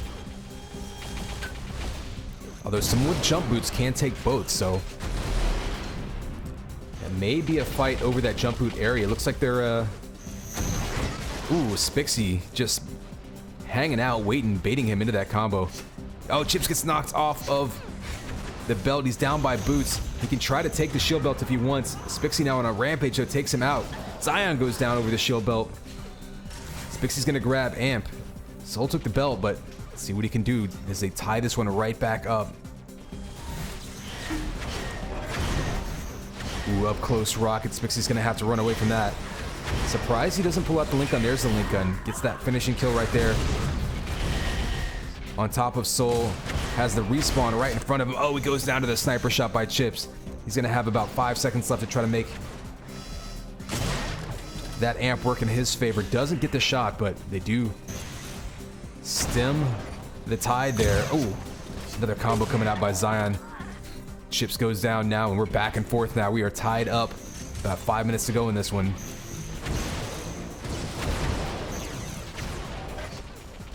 Although someone with jump boots can take both, so it may be a fight over that jump boot area. It looks like they're, ooh, Spixie just hanging out, waiting, baiting him into that combo. Oh, Chips gets knocked off of the belt. He's down by boots. He can try to take the shield belt if he wants. Spixie now on a rampage, so takes him out. Zion goes down over the shield belt. Spixie's gonna grab amp. Soul took the belt, but let's see what he can do as they tie this one right back up. Ooh, up close rocket. Spixie's gonna have to run away from that. Surprised he doesn't pull out the link gun. There's the link gun. Gets that finishing kill right there. On top of Soul. Has the respawn right in front of him. Oh, he goes down to the sniper shot by Chips. He's gonna have about 5 seconds left to try to make that amp work in his favor. Doesn't get the shot, but they do stem the tide there. Oh, another combo coming out by Zion. Chips goes down now, and we're back and forth now. We are tied up. About 5 minutes to go in this one.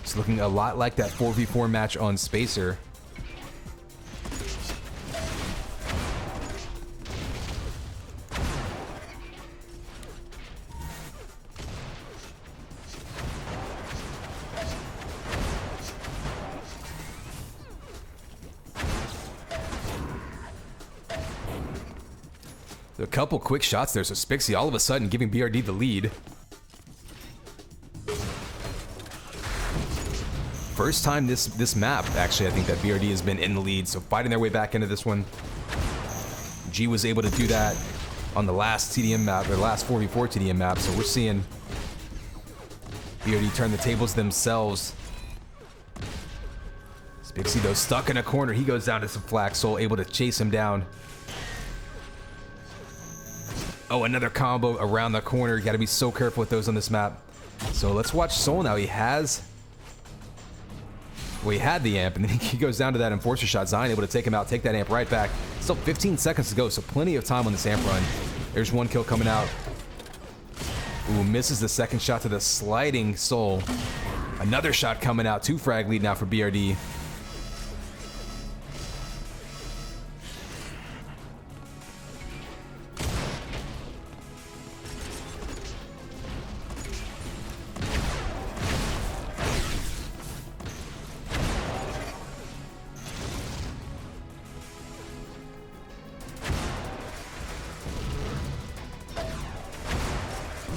It's looking a lot like that 4v4 match on Spacer. A couple quick shots there, so Spixie all of a sudden giving BRD the lead. First time this map, actually, I think that BRD has been in the lead, so fighting their way back into this one. G was able to do that on the last TDM map, or last 4v4 TDM map, so we're seeing BRD turn the tables themselves. Spixie, though, stuck in a corner. He goes down to some flak. Soul able to chase him down. Oh, another combo around the corner. You got to be so careful with those on this map. So let's watch Soul now. He had the amp, and then he goes down to that Enforcer shot. Zion able to take him out, take that amp right back. Still 15 seconds to go, so plenty of time on this amp run. There's one kill coming out. Ooh, misses the second shot to the sliding Soul. Another shot coming out. 2 frag lead now for BRD.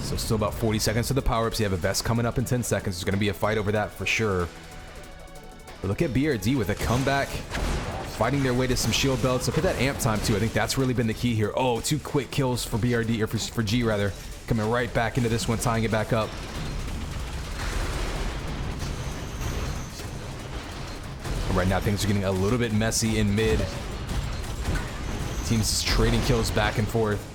So still about 40 seconds to the power-ups. You have a vest coming up in 10 seconds. There's going to be a fight over that for sure. But look at BRD with a comeback, fighting their way to some shield belts. Look at that amp time too. I think that's really been the key here. Oh, 2 quick kills for BRD, or for G rather. Coming right back into this one, tying it back up. Right now things are getting a little bit messy in mid. Teams trading kills back and forth.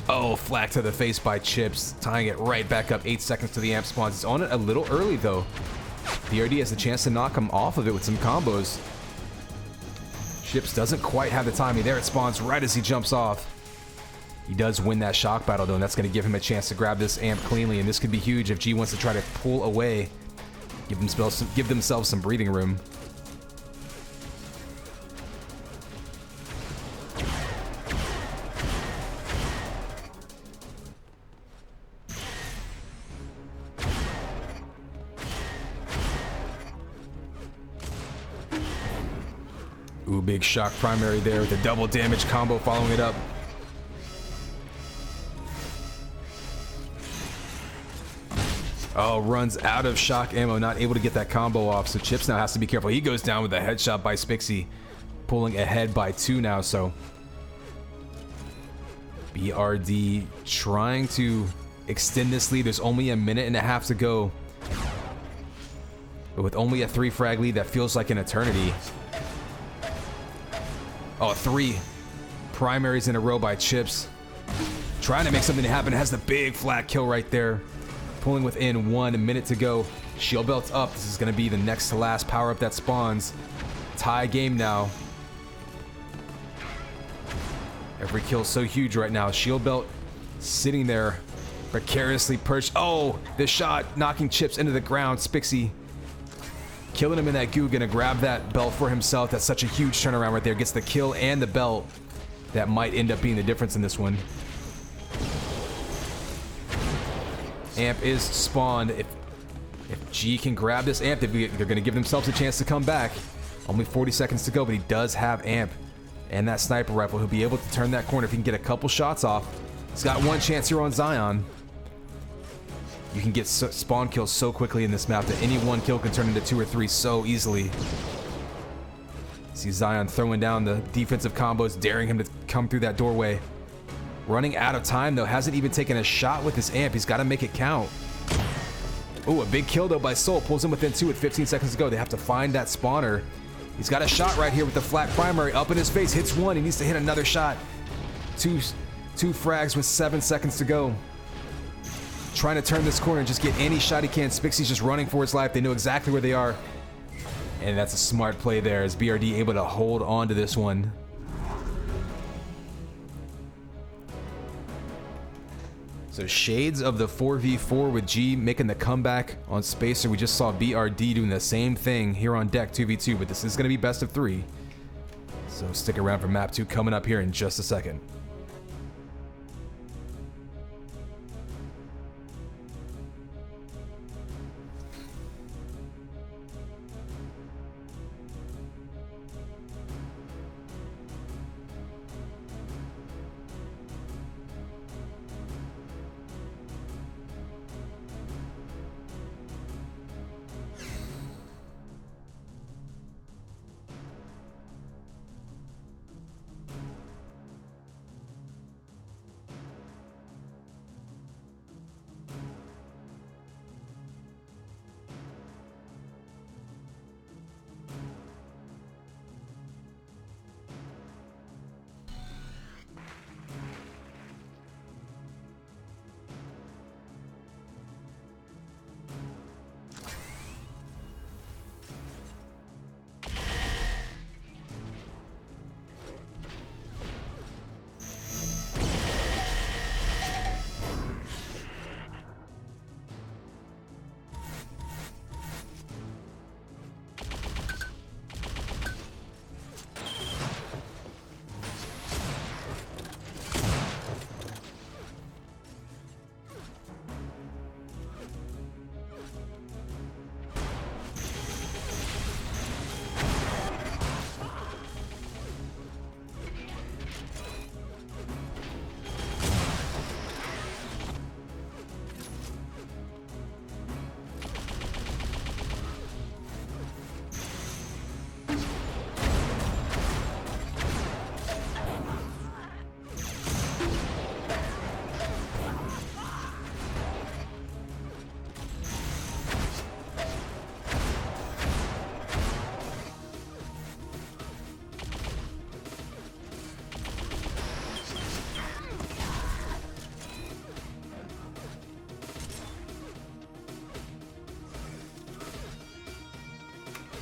Oh, flak to the face by Chips, tying it right back up. 8 seconds to the amp spawns. It's on it a little early, though. BRD has a chance to knock him off of it with some combos. Chips doesn't quite have the timing. There it spawns right as he jumps off. He does win that shock battle, though, and that's going to give him a chance to grab this amp cleanly, and this could be huge if G wants to try to pull away. Give themselves some breathing room. Ooh, big shock primary there with a double damage combo following it up. Oh, runs out of shock ammo, not able to get that combo off, so Chips now has to be careful. He goes down with a headshot by Spixie, pulling ahead by 2 now, so BRD trying to extend this lead. There's only a minute and a half to go, but with only a 3 frag lead, that feels like an eternity. Oh, 3 primaries in a row by Chips. Trying to make something happen. Has the big flat kill right there. Pulling within 1 minute to go. Shield belt's up. This is going to be the next to last power up that spawns. Tie game now. Every kill so huge right now. Shield belt sitting there precariously perched. Oh, the shot knocking Chips into the ground. Spixie killing him in that goo, gonna grab that belt for himself. That's such a huge turnaround right there. Gets the kill and the belt. That might end up being the difference in this one. Amp is spawned. If G can grab this amp, they're gonna give themselves a chance to come back. Only 40 seconds to go, but he does have amp and that sniper rifle. He'll be able to turn that corner if he can get a couple shots off. He's got 1 chance here on Zion. You can get spawn kills so quickly in this map that any 1 kill can turn into 2 or 3 so easily. See Zion throwing down the defensive combos, daring him to come through that doorway. Running out of time, though. Hasn't even taken a shot with this amp. He's got to make it count. Oh, a big kill, though, by Soul. Pulls him within 2 with 15 seconds to go. They have to find that spawner. He's got a shot right here with the flat primary up in his face. Hits 1. He needs to hit another shot. Two frags with 7 seconds to go. Trying to turn this corner and just get any shot he can. Spixie's just running for his life. They know exactly where they are. And that's a smart play there as BRD able to hold on to this one. So shades of the 4v4 with G making the comeback on Spacer. We just saw BRD doing the same thing here on deck 2v2, but this is going to be best of 3. So stick around for map 2 coming up here in just a second.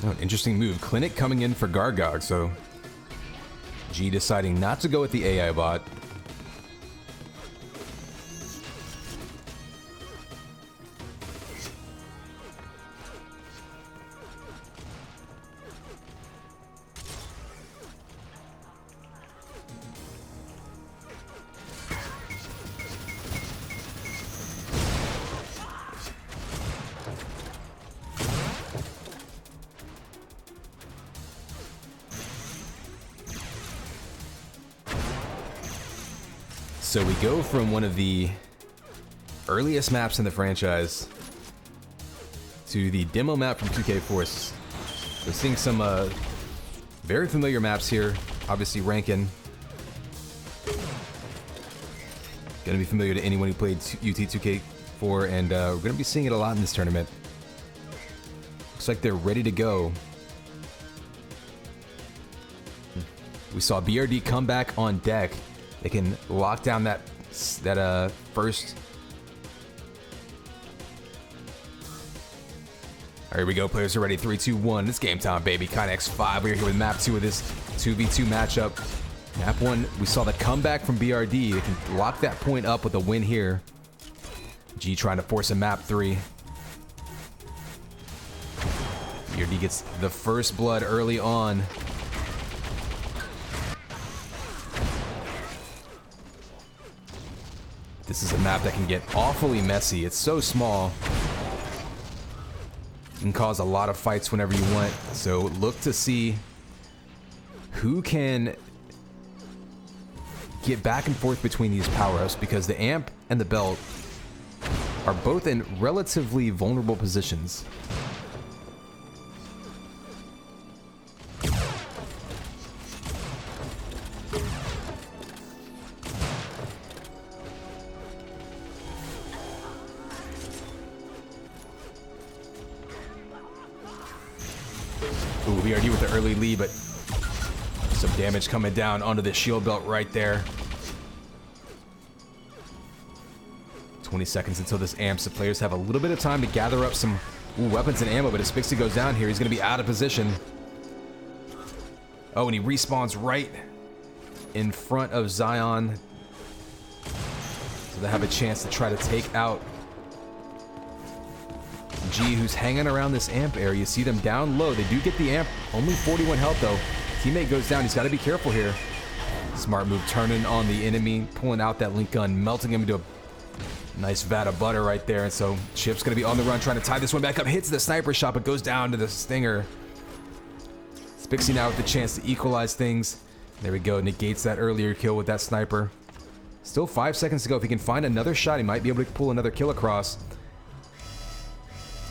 Oh, an interesting move. Clinic coming in for Gargog, so G deciding not to go with the AI bot. So we go from one of the earliest maps in the franchise to the demo map from 2K Force. We're seeing some very familiar maps here. Obviously Rankin. Gonna be familiar to anyone who played UT 2K4, and we're gonna be seeing it a lot in this tournament. Looks like they're ready to go. We saw BRD come back on deck. They can lock down that first. Here we go, players are ready. 3, 2, 1. It's game time, baby. Kinex 5. We're here with map 2 of this 2v2 matchup. Map 1, we saw the comeback from BRD. They can lock that point up with a win here. G trying to force a map 3. BRD gets the first blood early on. This is a map that can get awfully messy. It's so small. It can cause a lot of fights whenever you want. So look to see who can get back and forth between these power-ups, because the amp and the belt are both in relatively vulnerable positions. Ooh, BRD with the early lead, but some damage coming down onto the shield belt right there. 20 seconds until this amps. The players have a little bit of time to gather up some weapons and ammo, but as Spixie goes down here, he's going to be out of position. Oh, and he respawns right in front of Zion. So they have a chance to try to take out G, who's hanging around this amp area. You see them down low. They do get the amp. Only 41 health, though. Teammate goes down. He's got to be careful here. Smart move, turning on the enemy, pulling out that link gun, melting him into a nice vat of butter right there. And so Chip's going to be on the run, trying to tie this one back up. Hits the sniper shot, but goes down to the stinger. Spixie now with the chance to equalize things. There we go. Negates that earlier kill with that sniper. Still 5 seconds to go. If he can find another shot, he might be able to pull another kill across.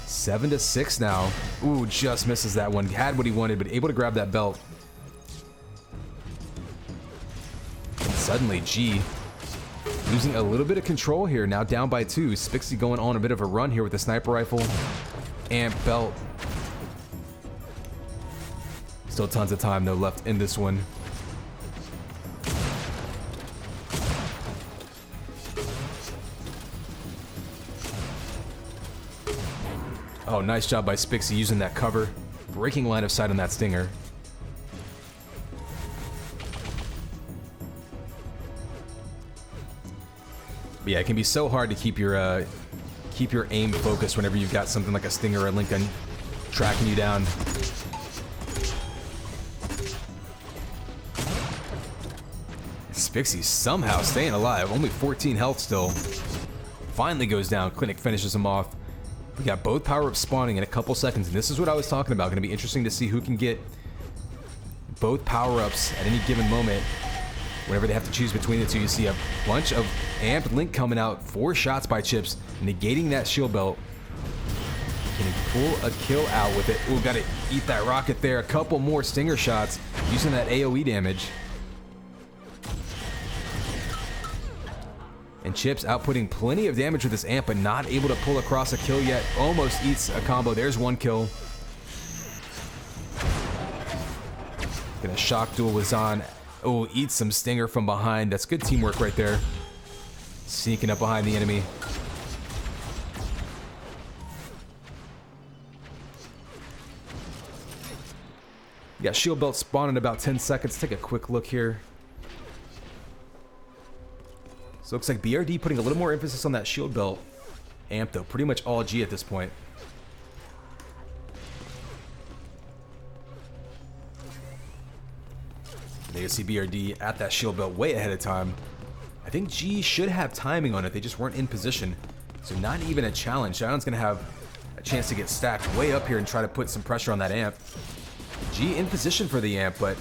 7 to 6 now. Ooh, just misses that one. Had what he wanted, but able to grab that belt. And suddenly, G losing a little bit of control here. Now down by 2. Spixie going on a bit of a run here with the sniper rifle. Amp, belt. Still tons of time, though, left in this one. Oh, nice job by Spixie using that cover. Breaking line of sight on that stinger. But yeah, it can be so hard to keep your aim focused whenever you've got something like a stinger or a link gun tracking you down. Spixie somehow staying alive. Only 14 health still. Finally goes down. Clinic finishes him off. We got both power-ups spawning in a couple seconds, and this is what I was talking about. Going to be interesting to see who can get both power-ups at any given moment. Whenever they have to choose between the two, you see a bunch of amped link coming out. 4 shots by Chips, negating that shield belt. Can he pull a kill out with it? Ooh, got to eat that rocket there. A couple more stinger shots using that AoE damage. And Chips outputting plenty of damage with this amp, but not able to pull across a kill yet. Almost eats a combo. There's one kill. Gonna shock duel with Zahn. Oh, eats some stinger from behind. That's good teamwork right there. Sneaking up behind the enemy. You got shield belt spawn in about 10 seconds. Take a quick look here. So it looks like BRD putting a little more emphasis on that shield belt amp, though. Pretty much all G at this point. There you see BRD at that shield belt way ahead of time. I think G should have timing on it. They just weren't in position. So not even a challenge. Shadow's going to have a chance to get stacked way up here and try to put some pressure on that amp. G in position for the amp, but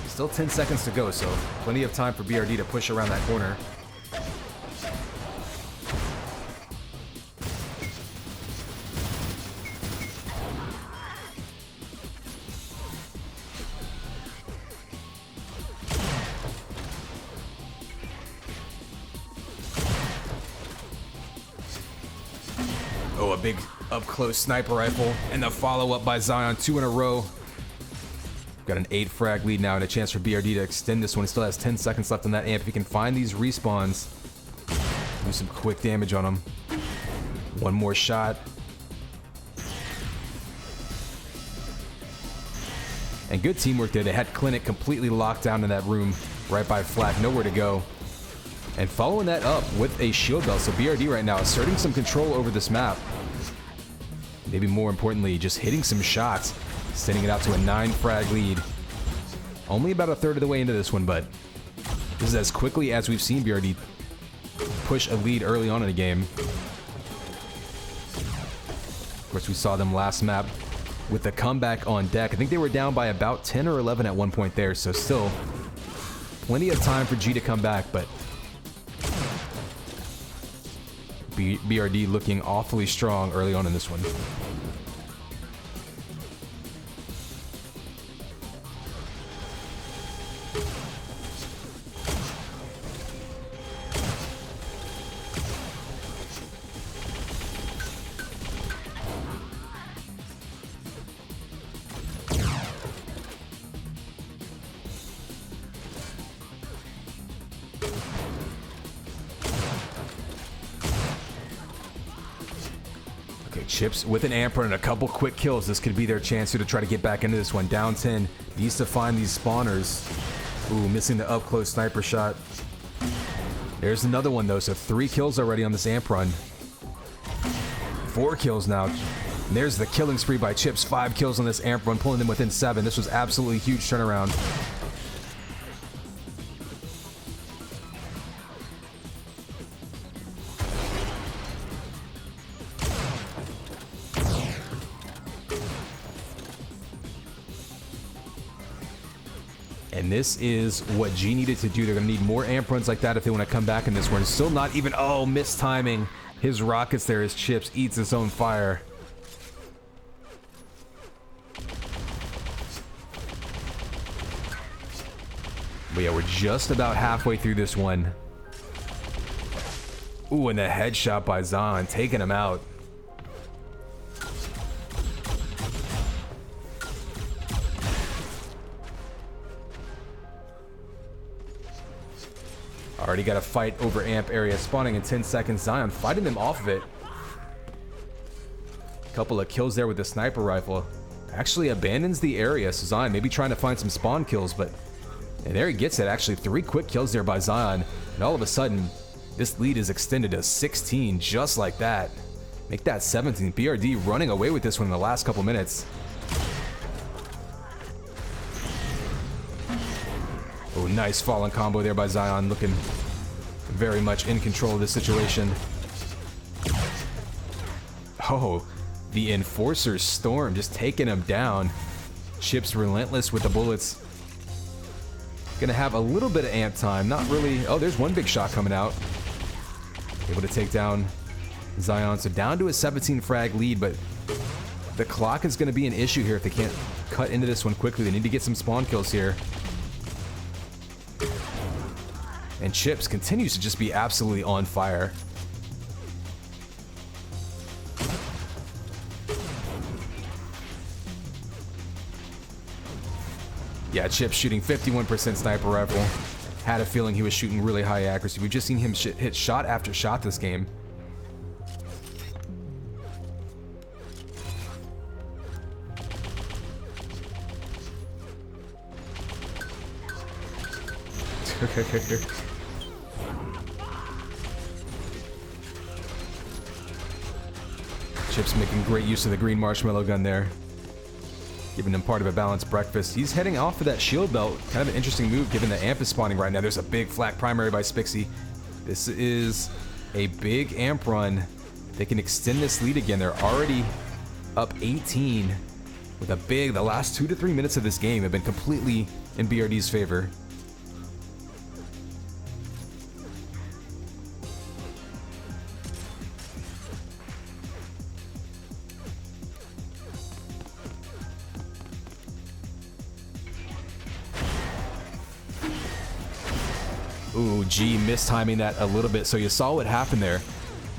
still 10 seconds to go, so plenty of time for BRD to push around that corner. Oh, a big up-close sniper rifle, and the follow-up by Zion, 2 in a row. Got an 8 frag lead now and a chance for BRD to extend this one. He still has 10 seconds left on that amp. If he can find these respawns, do some quick damage on him. One more shot. And good teamwork there. They had Clinic completely locked down in that room right by Flak, nowhere to go. And following that up with a shield belt. So BRD right now asserting some control over this map. Maybe more importantly, just hitting some shots, sending it out to a 9 frag lead. Only about a third of the way into this one, but this is as quickly as we've seen BRD push a lead early on in the game. Of course, we saw them last map with the comeback on deck. I think they were down by about 10 or 11 at one point there, so still plenty of time for G to come back, but BRD looking awfully strong early on in this one. Chips with an amp and a couple quick kills. This could be their chance to try to get back into this one. Down 10. Needs to find these spawners. Ooh, missing the up-close sniper shot. There's another one, though. So 3 kills already on this amp run. 4 kills now. And there's the killing spree by Chips. 5 kills on this amp run, pulling them within 7. This was absolutely huge turnaround. And this is what G needed to do. They're going to need more amp runs like that if they want to come back in this one. Still not even... Oh, missed timing. His rockets there, his Chips, eats his own fire. But yeah, we're just about halfway through this one. Ooh, and the headshot by Zahn, taking him out. Already got a fight over amp area spawning in 10 seconds. Zion fighting them off of it. Couple of kills there with the sniper rifle. Actually abandons the area. So Zion maybe trying to find some spawn kills, but... And there he gets it. Actually 3 quick kills there by Zion. And all of a sudden, this lead is extended to 16 just like that. Make that 17. BRD running away with this one in the last couple minutes. Oh, nice fallen combo there by Zion, looking very much in control of this situation. Oh, the Enforcer's Storm just taking him down. Chips relentless with the bullets. Gonna have a little bit of amp time, not really. Oh, there's one big shot coming out. Able to take down Zion, so down to a 17 frag lead, but the clock is gonna be an issue here if they can't cut into this one quickly. They need to get some spawn kills here. And Chips continues to just be absolutely on fire. Yeah, Chips shooting 51% sniper rifle. Had a feeling he was shooting really high accuracy. We've just seen him hit shot after shot this game. Chip's making great use of the green marshmallow gun there, giving him part of a balanced breakfast. He's heading off for that shield belt. Kind of an interesting move given the amp is spawning right now. There's a big flak primary by Spixie. This is a big amp run. They can extend this lead again. They're already up 18 with a big, the last 2 to 3 minutes of this game have been completely in BRD's favor. Ooh, G mistiming that a little bit. So you saw what happened there.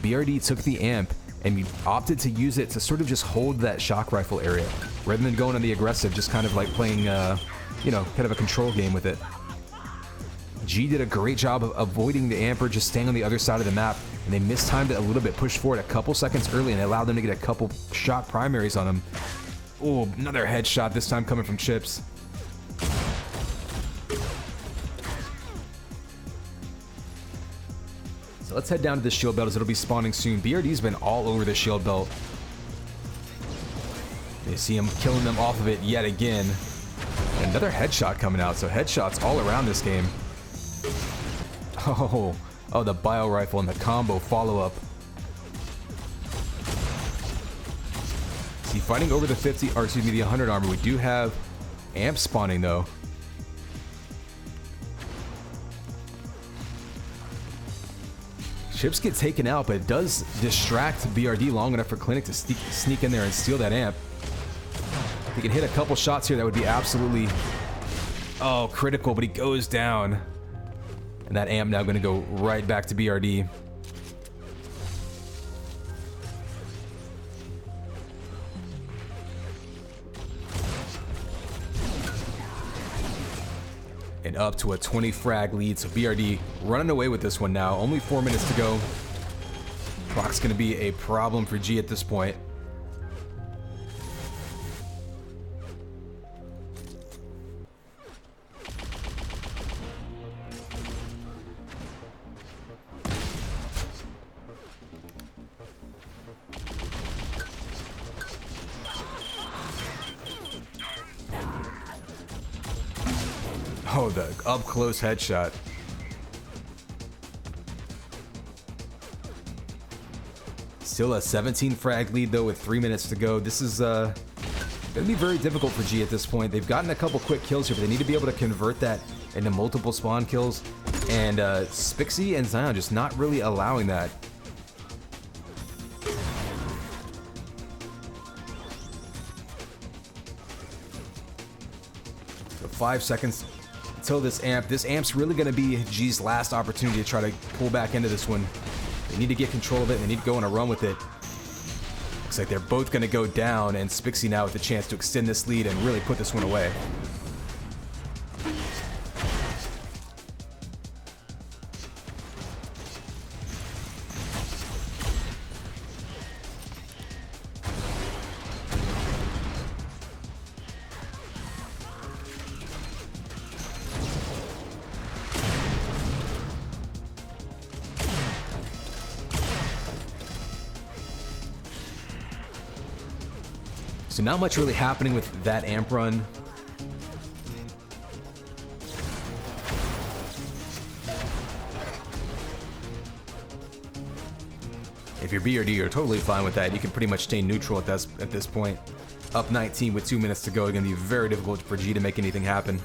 BRD took the amp and opted to use it to sort of just hold that shock rifle area. Rather than going on the aggressive, just kind of like playing, you know, kind of a control game with it. G did a great job of avoiding the amper, just staying on the other side of the map. And they mistimed it a little bit, pushed forward a couple seconds early, and it allowed them to get a couple shot primaries on him. Oh, another headshot, this time coming from Chips. Let's head down to the shield belt as it'll be spawning soon. BRD's been all over the shield belt. You see him killing them off of it yet again. And another headshot coming out, so headshots all around this game. Oh, the bio rifle and the combo follow-up. See, fighting over the 50, or excuse me, the 100 armor. We do have amp spawning though. Chips get taken out, but it does distract BRD long enough for Clinic to sneak in there and steal that amp. He can hit a couple shots here that would be absolutely, critical, but he goes down. And that amp now going to go right back to BRD. And up to a 20 frag lead, so BRD running away with this one now. Only 4 minutes to go. Clock's going to be a problem for G at this point. Oh, the up-close headshot. Still a 17 frag lead, though, with 3 minutes to go. This is going to be very difficult for G at this point. They've gotten a couple quick kills here, but they need to be able to convert that into multiple spawn kills. And Spixie and Zion just not really allowing that. So 5 seconds until this amp's really going to be G's last opportunity to try to pull back into this one. They need to get control of it, and they need to go on a run with it. Looks like they're both going to go down, and Spixie now with a chance to extend this lead and really put this one away. So not much really happening with that amp run. If you're BRD, you're totally fine with that. You can pretty much stay neutral at this point. Up 19 with 2 minutes to go. It's going to be very difficult for G to make anything happen.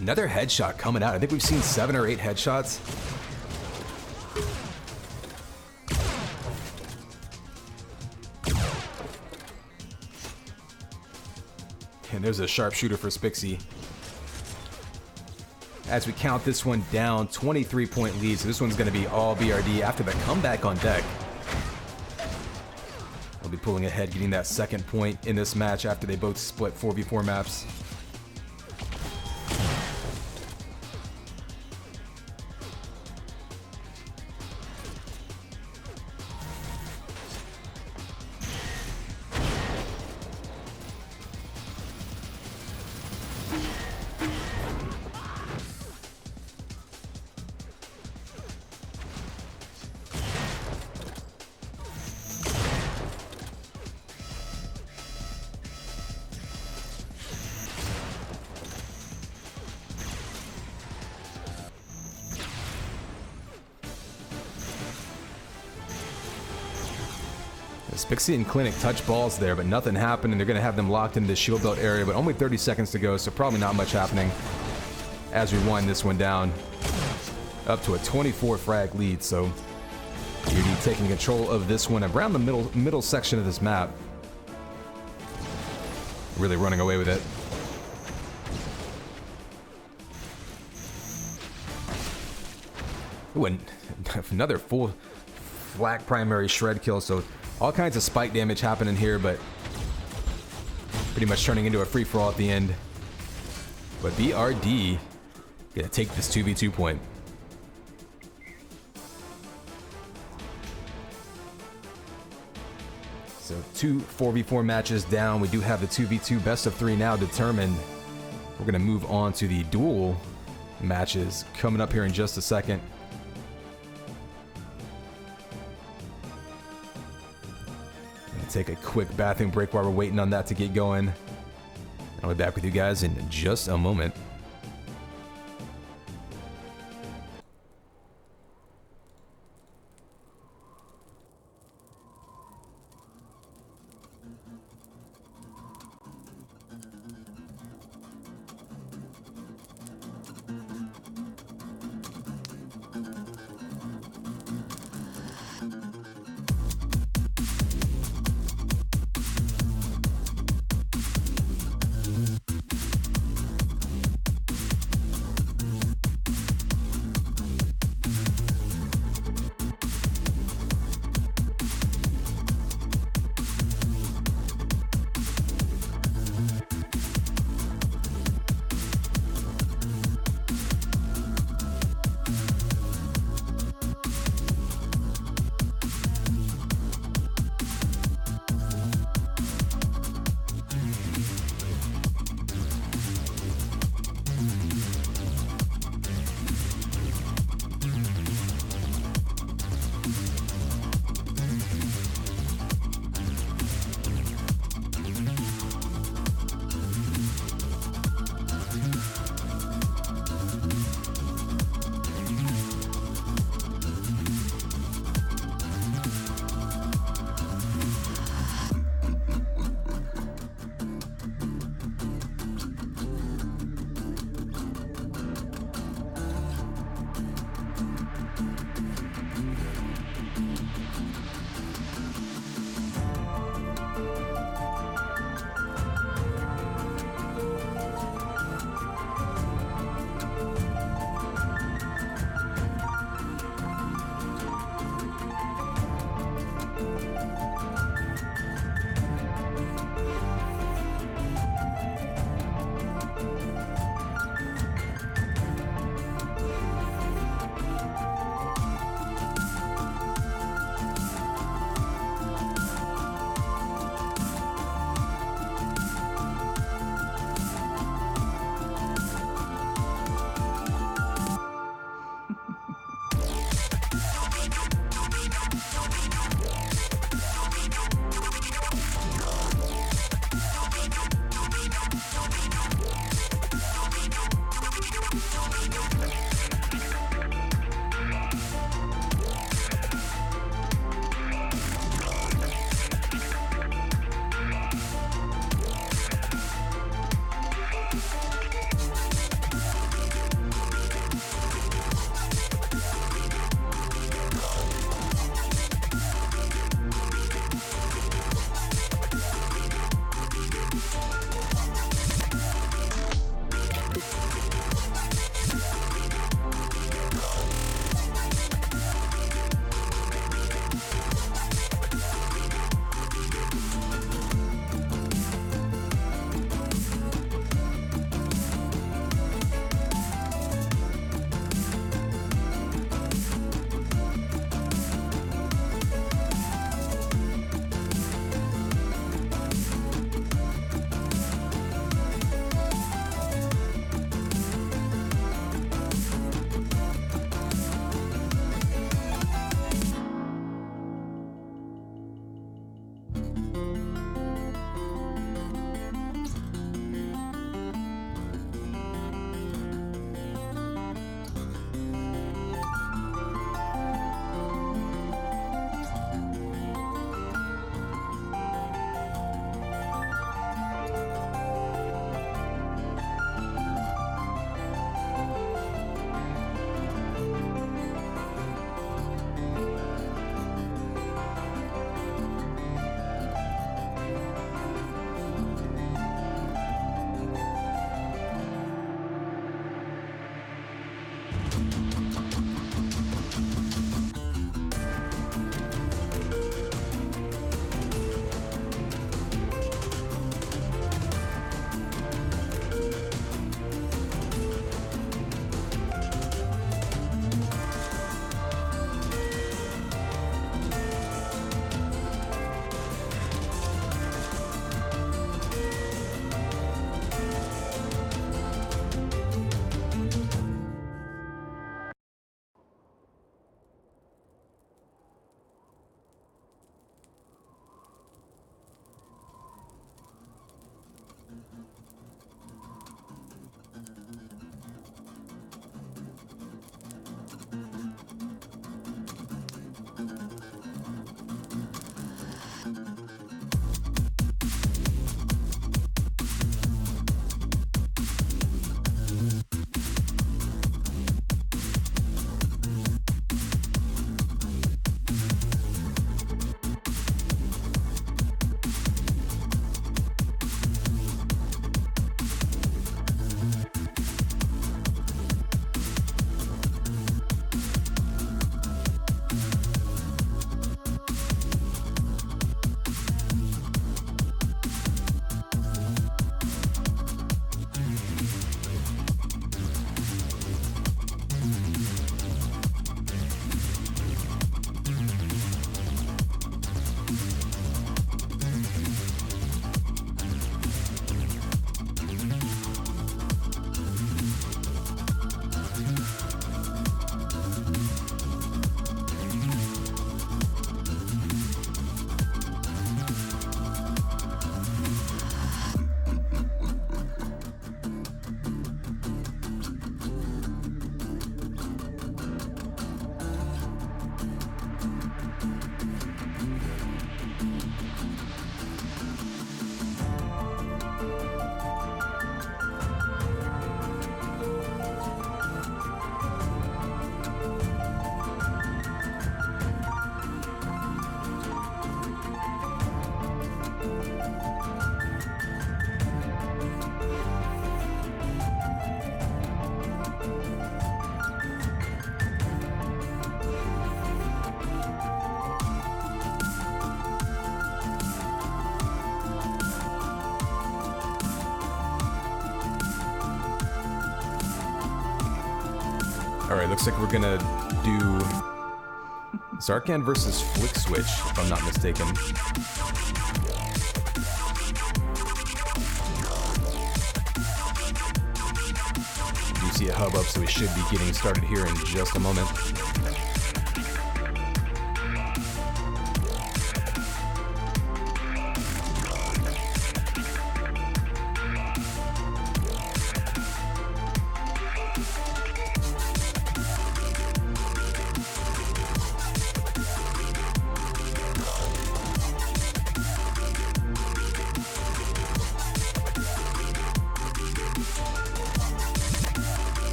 Another headshot coming out. I think we've seen 7 or 8 headshots. And there's a sharpshooter for Spixie. As we count this one down, 23-point lead. So this one's going to be all BRD after the comeback on deck. They'll be pulling ahead, getting that second point in this match after they both split 4v4 maps. Spixie and Clinic touch balls there, but nothing happened, and they're going to have them locked in the shield belt area, but only 30 seconds to go, so probably not much happening as we wind this one down. Up to a 24 frag lead, so UD taking control of this one around the middle section of this map. Really running away with it. Ooh, and another full flak primary shred kill, so all kinds of spike damage happening here, but pretty much turning into a free-for-all at the end. But BRD gonna take this 2v2 point. So 2 4v4 matches down. We do have the 2v2 best of 3 now determined. We're gonna move on to the duel matches coming up here in just a second. Take a quick bathroom break while we're waiting on that to get going. I'll be back with you guys in just a moment. Alright, looks like we're gonna do Zarkan versus Flick Switch, if I'm not mistaken. You see a hub up, so we should be getting started here in just a moment.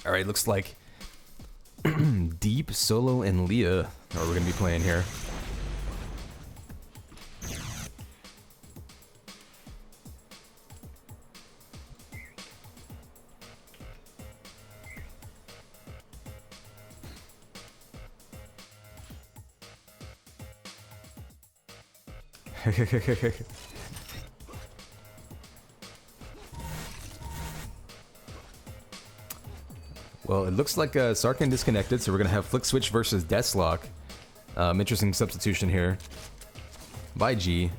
Alright, looks like Deep, Solo, and Leah are we're going to be playing here. Well, it looks like Zarkan disconnected, so we're going to have Flick Switch versus Deathlock. Interesting substitution here by G.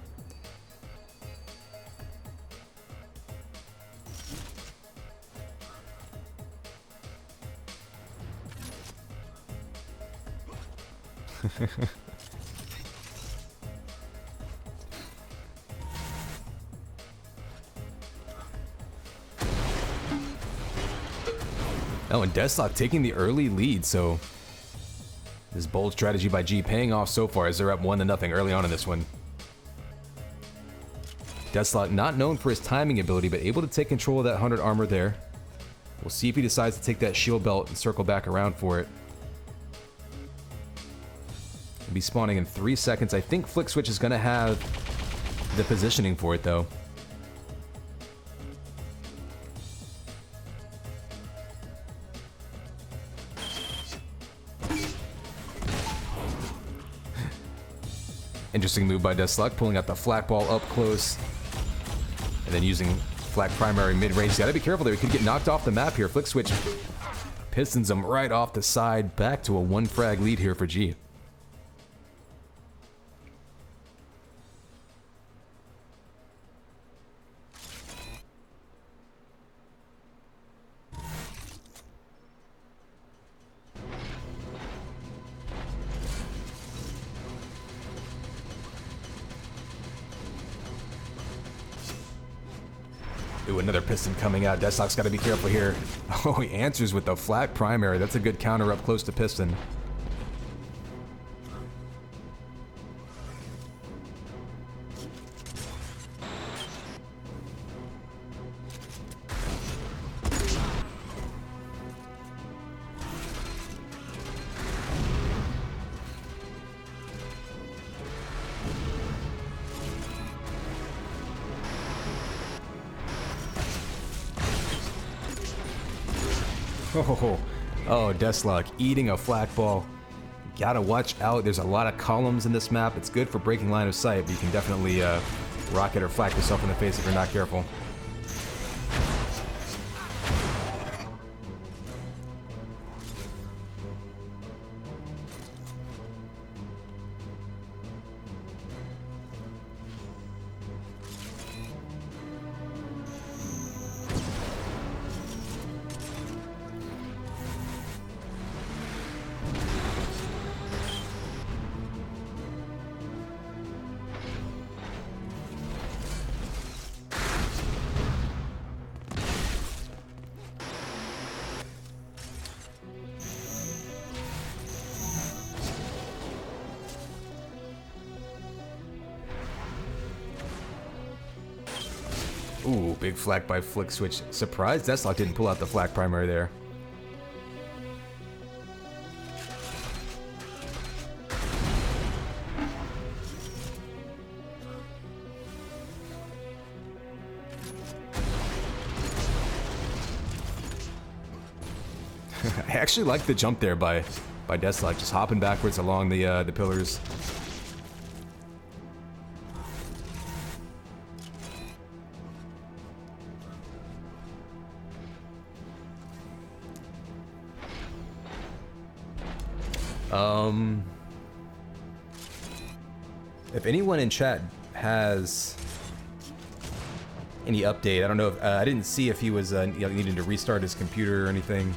Oh, and Deathlock taking the early lead, so this bold strategy by G paying off so far as they're up 1-0 early on in this one. Deathlock not known for his timing ability, but able to take control of that 100 armor there. We'll see if he decides to take that shield belt and circle back around for it. He'll be spawning in 3 seconds. I think Flick Switch is going to have the positioning for it, though. Interesting move by Deathlock, pulling out the flat ball up close, and then using flat primary mid-range. Gotta be careful there, he could get knocked off the map here. Flick Switch pistons him right off the side, back to a 1 frag lead here for G. Ooh, another piston coming out. Deathlock's got to be careful here. Oh, he answers with the flat primary. That's a good counter up close to piston. Oh, Deathlock eating a flat ball. Gotta watch out. There's a lot of columns in this map. It's good for breaking line of sight, but you can definitely rocket or flak yourself in the face if you're not careful. Ooh, big flak by Flick Switch. Surprised Deathlock didn't pull out the flak primary there. I actually like the jump there by Deathlock, just hopping backwards along the pillars. If anyone in chat has any update, I don't know if I didn't see if he was needing to restart his computer or anything.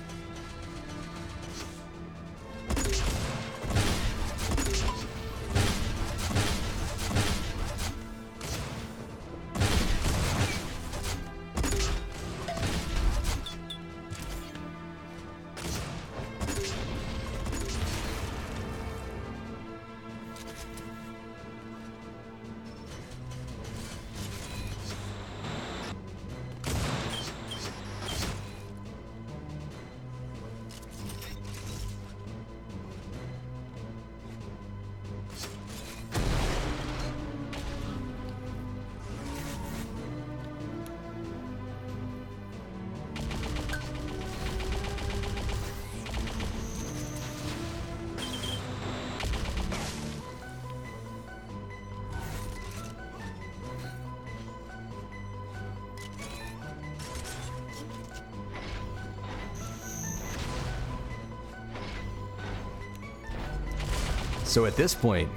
So at this point,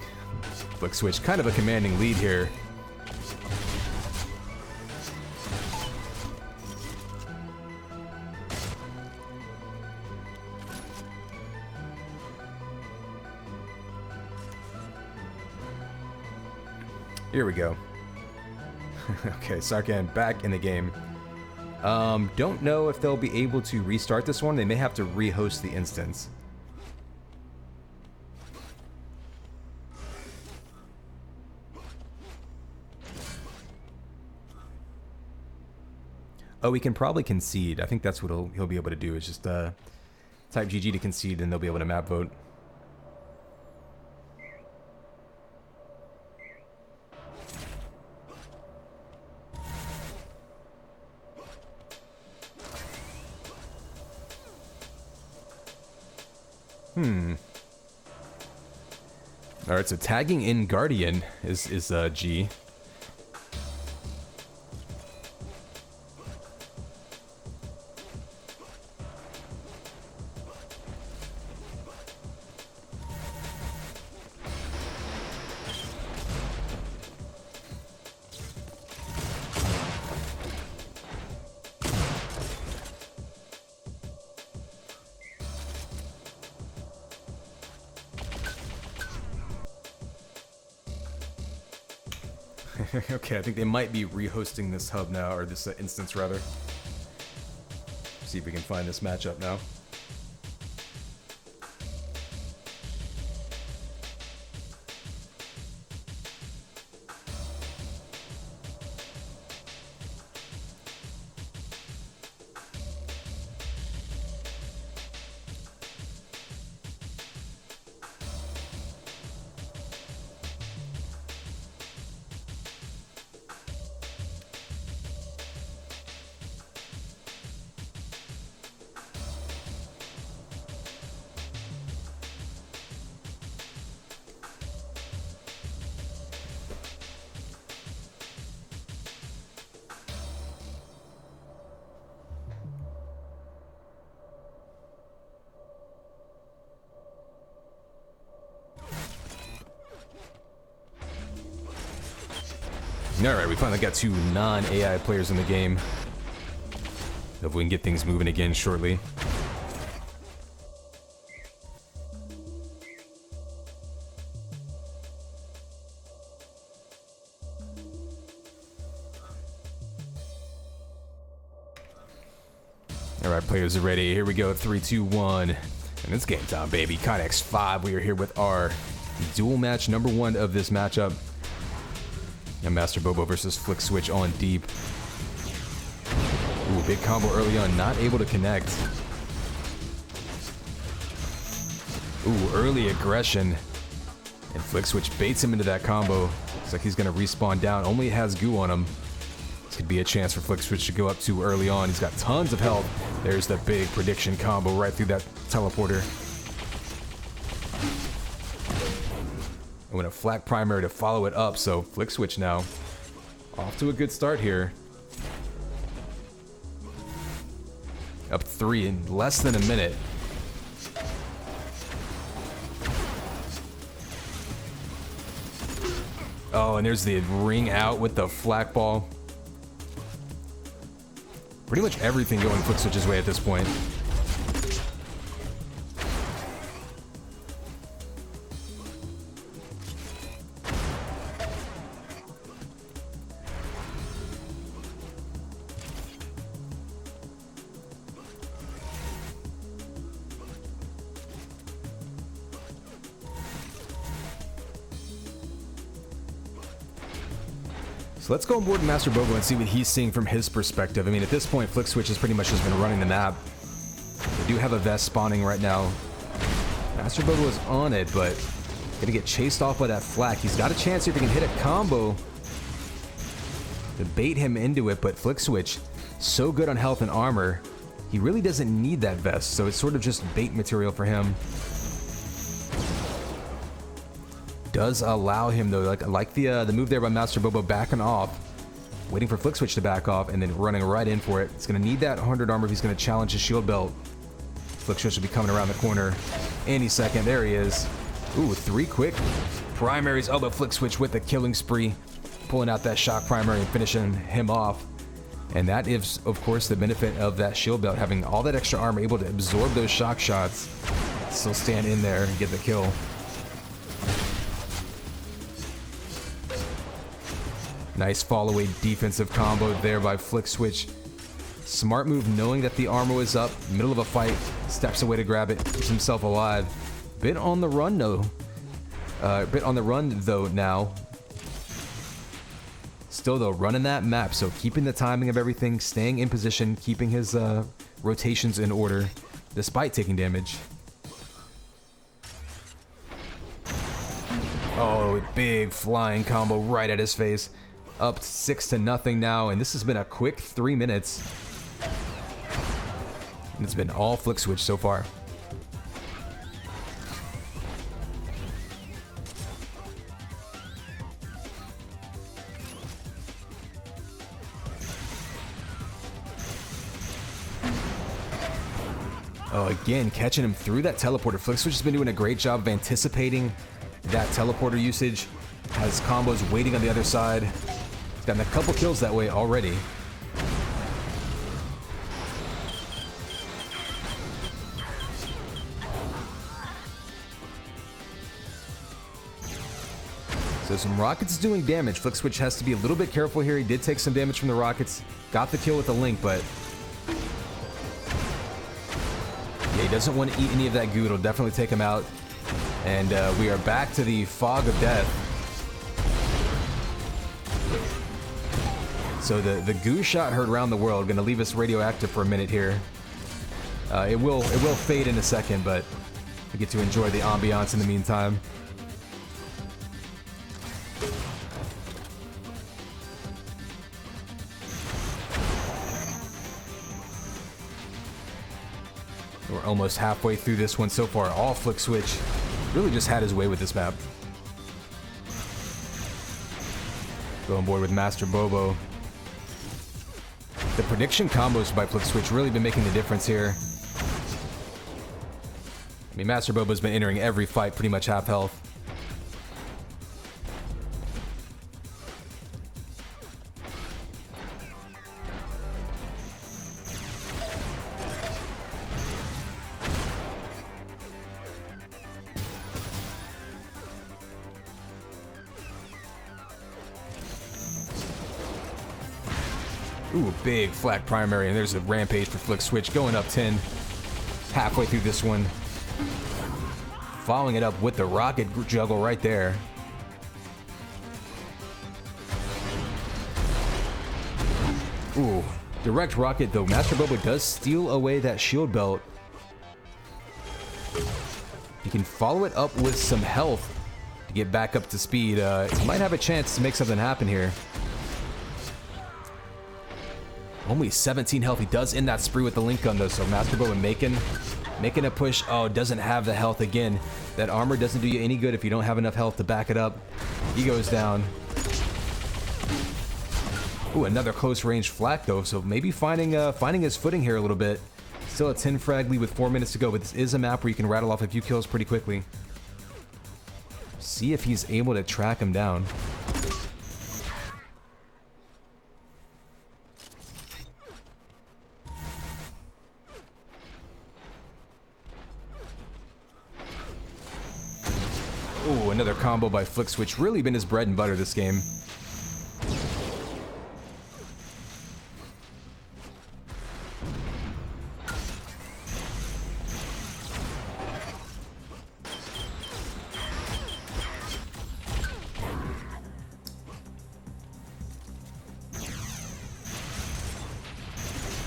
Flick Switch kind of a commanding lead here. Here we go. Okay, Sarkhan back in the game. Don't know if they'll be able to restart this one. They may have to rehost the instance. Oh, we can probably concede. I think that's what he'll be able to do. Is just type GG to concede, and they'll be able to map vote. All right, so tagging in Guardian is G. Okay, I think they might be rehosting this hub now, or this instance rather. See if we can find this matchup now. Alright, we finally got two non-AI players in the game. Hope we can get things moving again shortly. Alright, players are ready. Here we go. 3, 2, 1. And it's game time, baby. Connex 5. We are here with our duel match number 1 of this matchup. And Master Bobo versus Flick Switch on deep. Big combo early on, not able to connect. Ooh, early aggression. And Flick Switch baits him into that combo. Looks like he's going to respawn down. Only has goo on him. This could be a chance for Flick Switch to go up too early on. He's got tons of health. There's the big prediction combo right through that teleporter. And with a flat primary to follow it up, so Flick Switch now off to a good start here. Up 3 in less than a minute. Oh, and there's the ring out with the flak ball. Pretty much everything going Flick Switch's way at this point. So let's go on board Master Bobo and see what he's seeing from his perspective. I mean, at this point, Flick Switch has pretty much just been running the map. They do have a vest spawning right now. Master Bobo is on it, but gonna get chased off by that flak. He's got a chance here if he can hit a combo to bait him into it, but Flick Switch, so good on health and armor, he really doesn't need that vest, so it's sort of just bait material for him. Does allow him though, like the move there by Master Bobo, backing off, waiting for Flick Switch to back off, and then running right in for it. It's going to need that 100 armor if he's going to challenge his shield belt. Flick Switch will be coming around the corner any second. There he is. Ooh, 3 quick primaries. Oh, but Flick Switch with the killing spree, pulling out that shock primary and finishing him off. And that is, of course, the benefit of that shield belt, having all that extra armor, able to absorb those shock shots, still stand in there and get the kill. Nice fall-away defensive combo there by Flick Switch. Smart move, knowing that the armor was up, middle of a fight, steps away to grab it, keeps himself alive. Bit on the run though. Now. Still though, running that map, so keeping the timing of everything, staying in position, keeping his rotations in order, despite taking damage. Oh, big flying combo right at his face. Up 6-0 now, and this has been a quick 3 minutes. And it's been all Flick Switch so far. Oh, again, catching him through that teleporter. Flick Switch has been doing a great job of anticipating that teleporter usage. Has combos waiting on the other side. He's gotten a couple kills that way already. So some rockets doing damage. Flick Switch has to be a little bit careful here. He did take some damage from the rockets. Got the kill with the link, but yeah, he doesn't want to eat any of that goo. It'll definitely take him out. And we are back to the fog of death. So the goo shot heard around the world. Going to leave us radioactive for a minute here. It will fade in a second, but we get to enjoy the ambiance in the meantime. We're almost halfway through this one so far. All Flick Switch really just had his way with this map. Go on board with Master Bobo. The prediction combos by Flick Switch really been making the difference here. I mean, Master Bobo's been entering every fight pretty much half health. Ooh, big flak primary, and there's a rampage for Flick Switch, going up 10. Halfway through this one. Following it up with the rocket juggle right there. Ooh, Direct rocket, though. Master Boba does steal away that shield belt. He can follow it up with some health to get back up to speed. He might have a chance to make something happen here. Only 17 health. He does end that spree with the link gun, though, so Master Boba making a push. Oh, doesn't have the health again. That armor doesn't do you any good if you don't have enough health to back it up. He goes down. Ooh, another close range flak, though, so maybe finding his footing here a little bit. Still a 10 frag lead with 4 minutes to go, but this is a map where you can rattle off a few kills pretty quickly. See if he's able to track him down. Ooh, another combo by Flick Switch. Really been his bread and butter this game.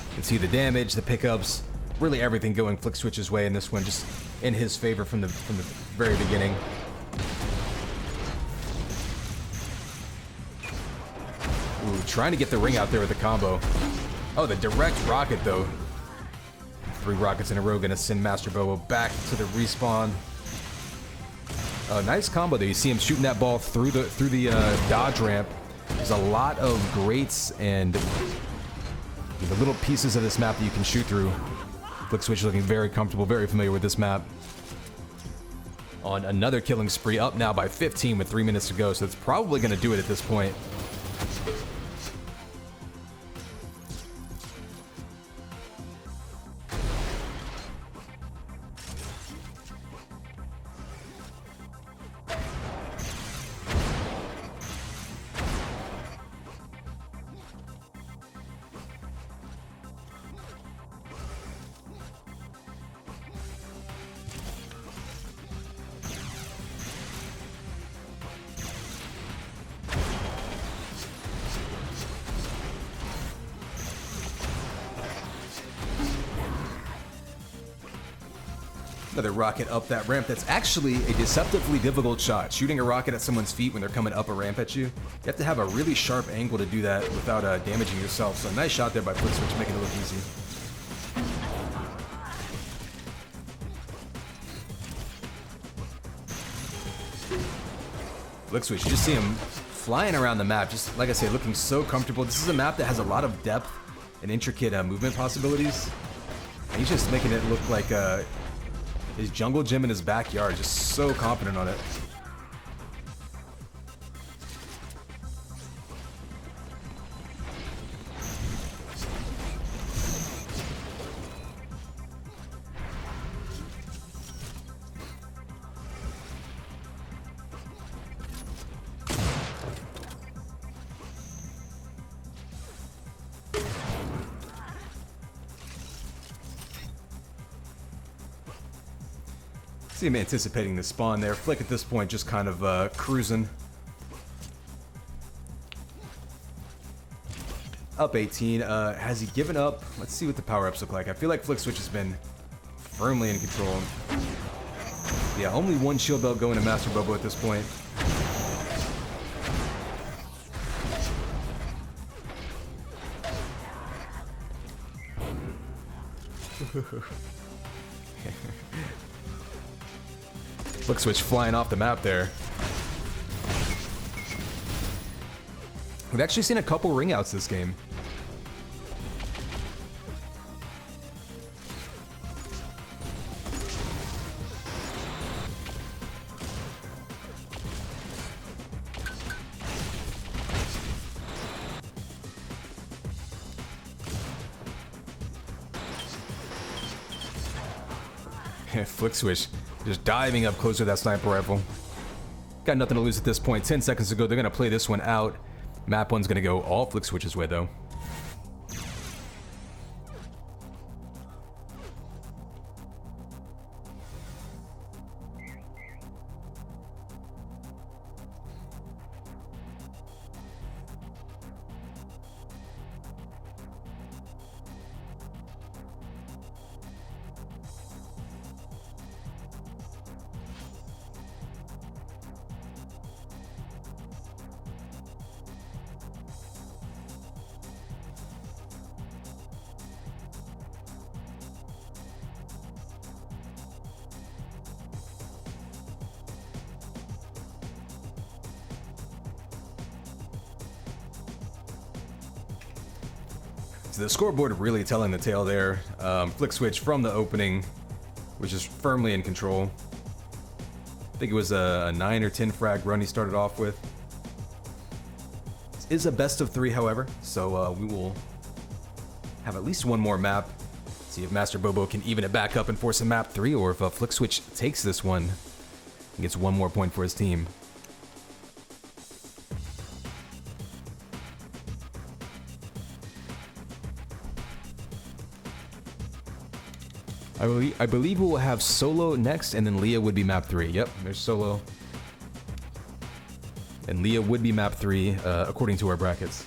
You can see the damage, the pickups, really everything going Flick Switch's way in this one, just in his favor from the very beginning. Ooh, trying to get the ring out there with the combo. Oh, the direct rocket, though. 3 rockets in a row gonna send Master Boba back to the respawn. Nice combo there. You see him shooting that ball through the dodge ramp. There's a lot of grates and the little pieces of this map that you can shoot through. Flick Switch looking very comfortable, very familiar with this map. On another killing spree, up now by 15 with 3 minutes to go, so it's probably gonna do it at this point. Another rocket up that ramp. That's actually a deceptively difficult shot. Shooting a rocket at someone's feet when they're coming up a ramp at you. You have to have a really sharp angle to do that without damaging yourself. So nice shot there by Flick Switch, making it look easy. Flick Switch, you just see him flying around the map. Just like I say, looking so comfortable. This is a map that has a lot of depth and intricate movement possibilities. And he's just making it look like his jungle gym in his backyard, just so confident on it. See him anticipating the spawn there. Flick at this point just kind of cruising. Up 18. Has he given up? Let's see what the power-ups look like. I feel like Flick Switch has been firmly in control. Yeah, only 1 shield belt going to Master Boba at this point. Flick Switch flying off the map there. We've actually seen a couple ring outs this game. Flick Switch just diving up close with that sniper rifle. Got nothing to lose at this point. 10 seconds to go. They're going to play this one out. Map 1's going to go all Flick Switch's way, though. So the scoreboard really telling the tale there. Flick switch from the opening, which is firmly in control. I think it was a 9 or 10 frag run he started off with. This is a best of 3, however, so we will have at least one more map. See if Master Bobo can even it back up and force a map 3, or if Flick switch takes this one and gets one more point for his team. I believe we will have Solo next, and then Leah would be map 3. Yep, there's Solo. And Leah would be map 3, according to our brackets.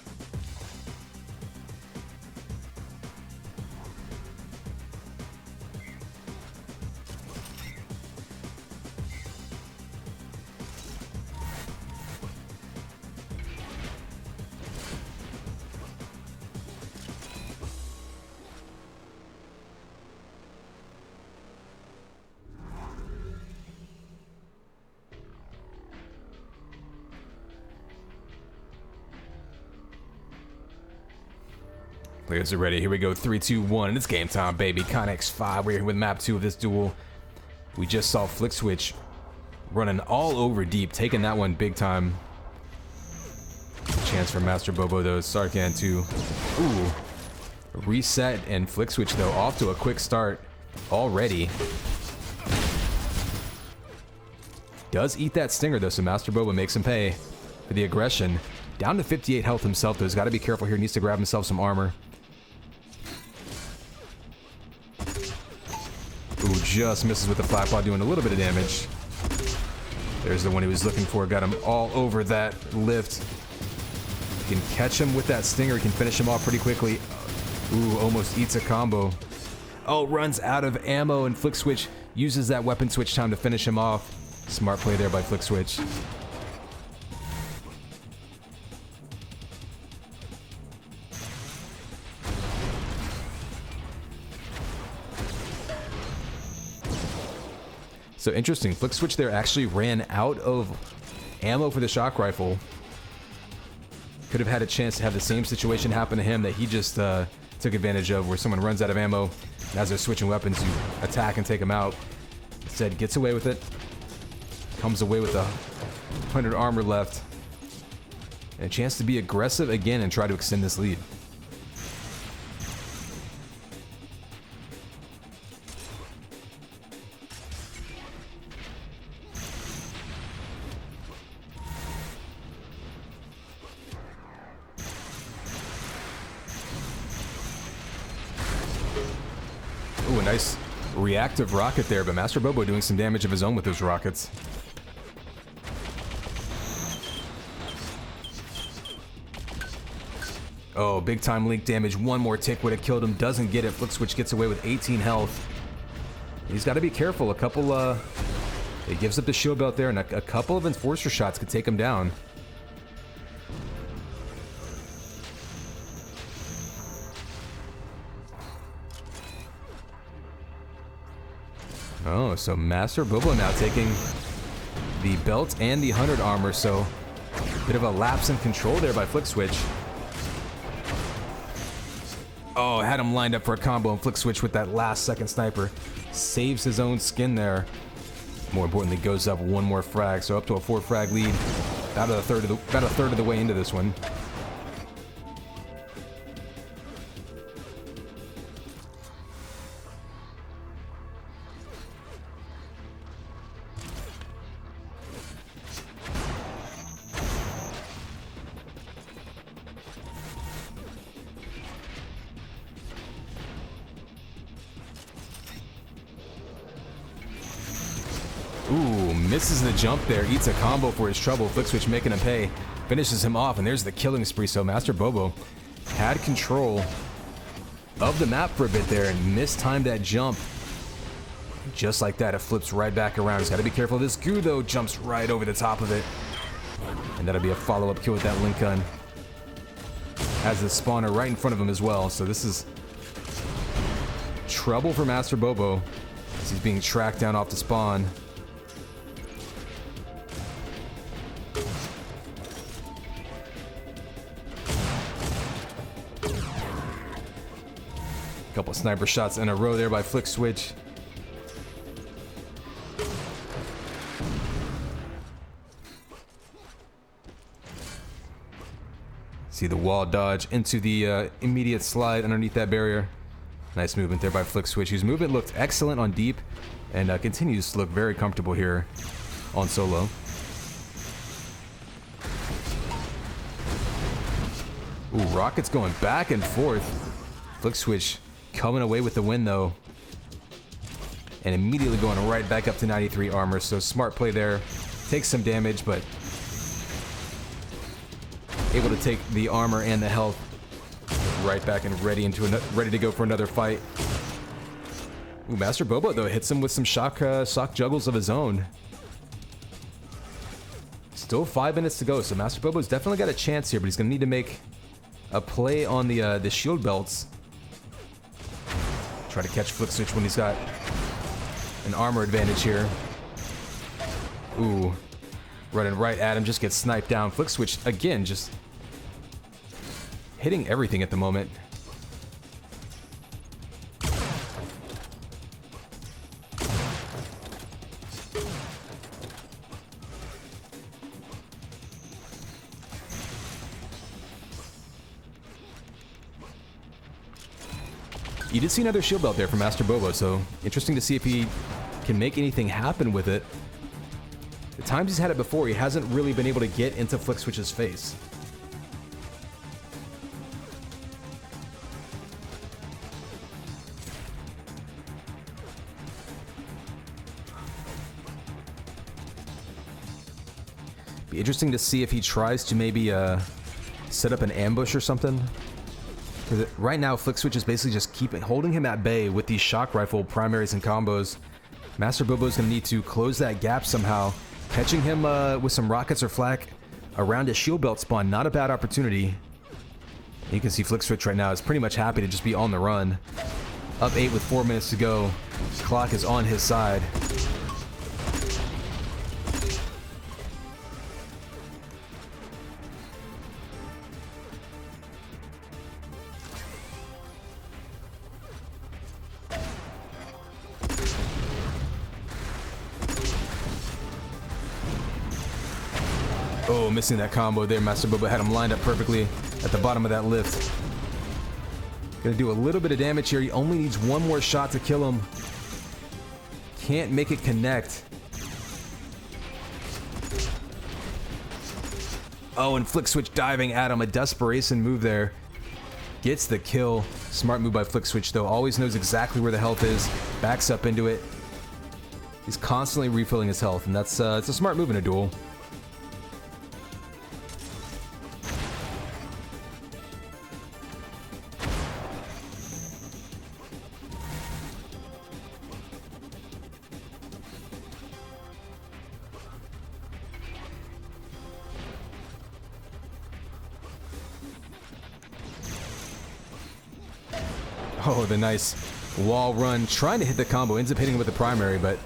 Players are ready. Here we go. 3, 2, 1. And it's game time, baby. Connex 5. We're here with map 2 of this duel. We just saw Flick switch running all over deep, taking that one big time. Chance for Master Bobo, though. Sarkhan too. Ooh. Reset, and Flick switch, though, off to a quick start already. Does eat that stinger, though, so Master Bobo makes him pay for the aggression. Down to 58 health himself, though. He's got to be careful here. Needs to grab himself some armor. Ooh, just misses with the flatpod, doing a little bit of damage. There's the one he was looking for. Got him all over that lift. He can catch him with that stinger. He can finish him off pretty quickly. Ooh, almost eats a combo. Oh, runs out of ammo, and Flick switch uses that weapon switch time to finish him off. Smart play there by Flick switch. So interesting, Flick switch there actually ran out of ammo for the shock rifle. Could have had a chance to have the same situation happen to him that he just took advantage of, where someone runs out of ammo, and as they're switching weapons, you attack and take them out. Instead, gets away with it. Comes away with 100 armor left. And a chance to be aggressive again and try to extend this lead. Ooh, a nice reactive rocket there, but Master Bobo doing some damage of his own with those rockets. Oh, big time link damage. One more tick would have killed him. Doesn't get it. Flick switch gets away with 18 health. He's got to be careful. A couple, he gives up the shield belt there, and a couple of enforcer shots could take him down. Oh, so Master Bobo now taking the belt and the 100 armor, so a bit of a lapse in control there by Flick switch. Oh, had him lined up for a combo, and Flick switch with that last second sniper saves his own skin there. More importantly, goes up one more frag, so up to a 4 frag lead. About a third of the way into this one. Ooh, misses the jump there, eats a combo for his trouble. Flick switch making him pay, finishes him off, and there's the killing spree. So Master Bobo had control of the map for a bit there and mistimed that jump. Just like that, it flips right back around. He's got to be careful. This goo, though, jumps right over the top of it. And that'll be a follow-up kill with that link gun. Has the spawner right in front of him as well. So this is trouble for Master Bobo as he's being tracked down off the spawn. Couple sniper shots in a row there by Flick Switch. See the wall dodge into the immediate slide underneath that barrier. Nice movement there by Flick Switch, whose movement looked excellent on deep and continues to look very comfortable here on solo. Ooh, rockets going back and forth. Flick Switch coming away with the win though. And immediately going right back up to 93 armor, so smart play there. Takes some damage, but able to take the armor and the health right back and ready to go for another fight. Ooh, Master Bobo though hits him with some shock juggles of his own. Still 5 minutes to go, so Master Bobo's definitely got a chance here, but he's gonna need to make a play on the shield belts. Try to catch Flick Switch when he's got an armor advantage here. Ooh, running right at him, just gets sniped down. Flick Switch again, just hitting everything at the moment. You did see another shield belt there from Master Bobo, so interesting to see if he can make anything happen with it. The times he's had it before, he hasn't really been able to get into Flick Switch's face. Be interesting to see if he tries to maybe set up an ambush or something. Right now, Flick Switch is basically just holding him at bay with these shock rifle primaries and combos. Master Bobo's gonna need to close that gap somehow. Catching him with some rockets or flak around his shield belt spawn, not a bad opportunity. You can see Flick Switch right now is pretty much happy to just be on the run. Up 8 with 4 minutes to go. Clock is on his side. Oh, missing that combo there. Master Bobo had him lined up perfectly at the bottom of that lift. Gonna do a little bit of damage here. He only needs one more shot to kill him. Can't make it connect. Oh, and Flick Switch diving at him. A desperation move there. Gets the kill. Smart move by Flick Switch though. Always knows exactly where the health is. Backs up into it. He's constantly refilling his health, and that's it's a smart move in a duel. Oh, the nice wall run. Trying to hit the combo. Ends up hitting him with the primary, but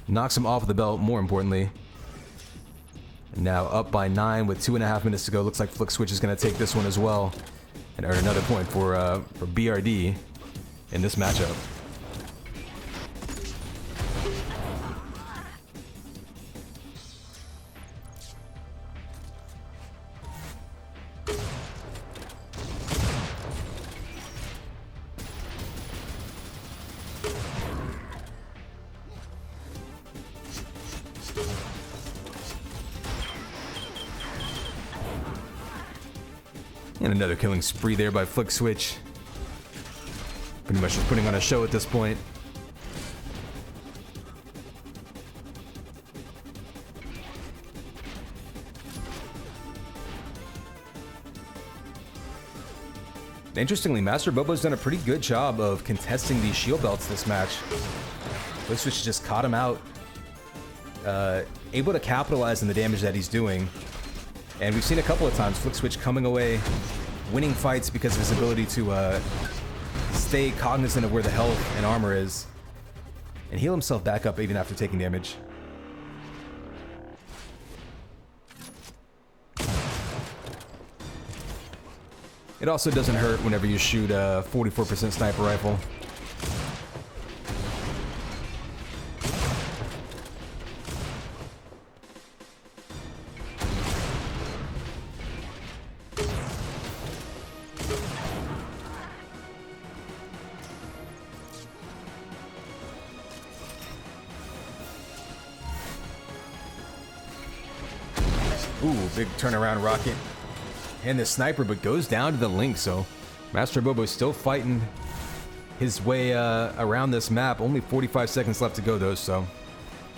knocks him off the belt, more importantly. And now up by 9 with 2.5 minutes to go. Looks like Flick Switch is going to take this one as well and earn another point for BRD in this matchup. And another killing spree there by Flick Switch. Pretty much just putting on a show at this point. Interestingly, Master Bobo's done a pretty good job of contesting these shield belts this match. Flick Switch just caught him out. Able to capitalize on the damage that he's doing. And we've seen a couple of times Flick Switch coming away, winning fights because of his ability to stay cognizant of where the health and armor is, and heal himself back up even after taking damage. It also doesn't hurt whenever you shoot a 44% sniper rifle. Ooh, big turnaround rocket. And the sniper, but goes down to the link, so Master Bobo's still fighting his way around this map. Only 45 seconds left to go, though, so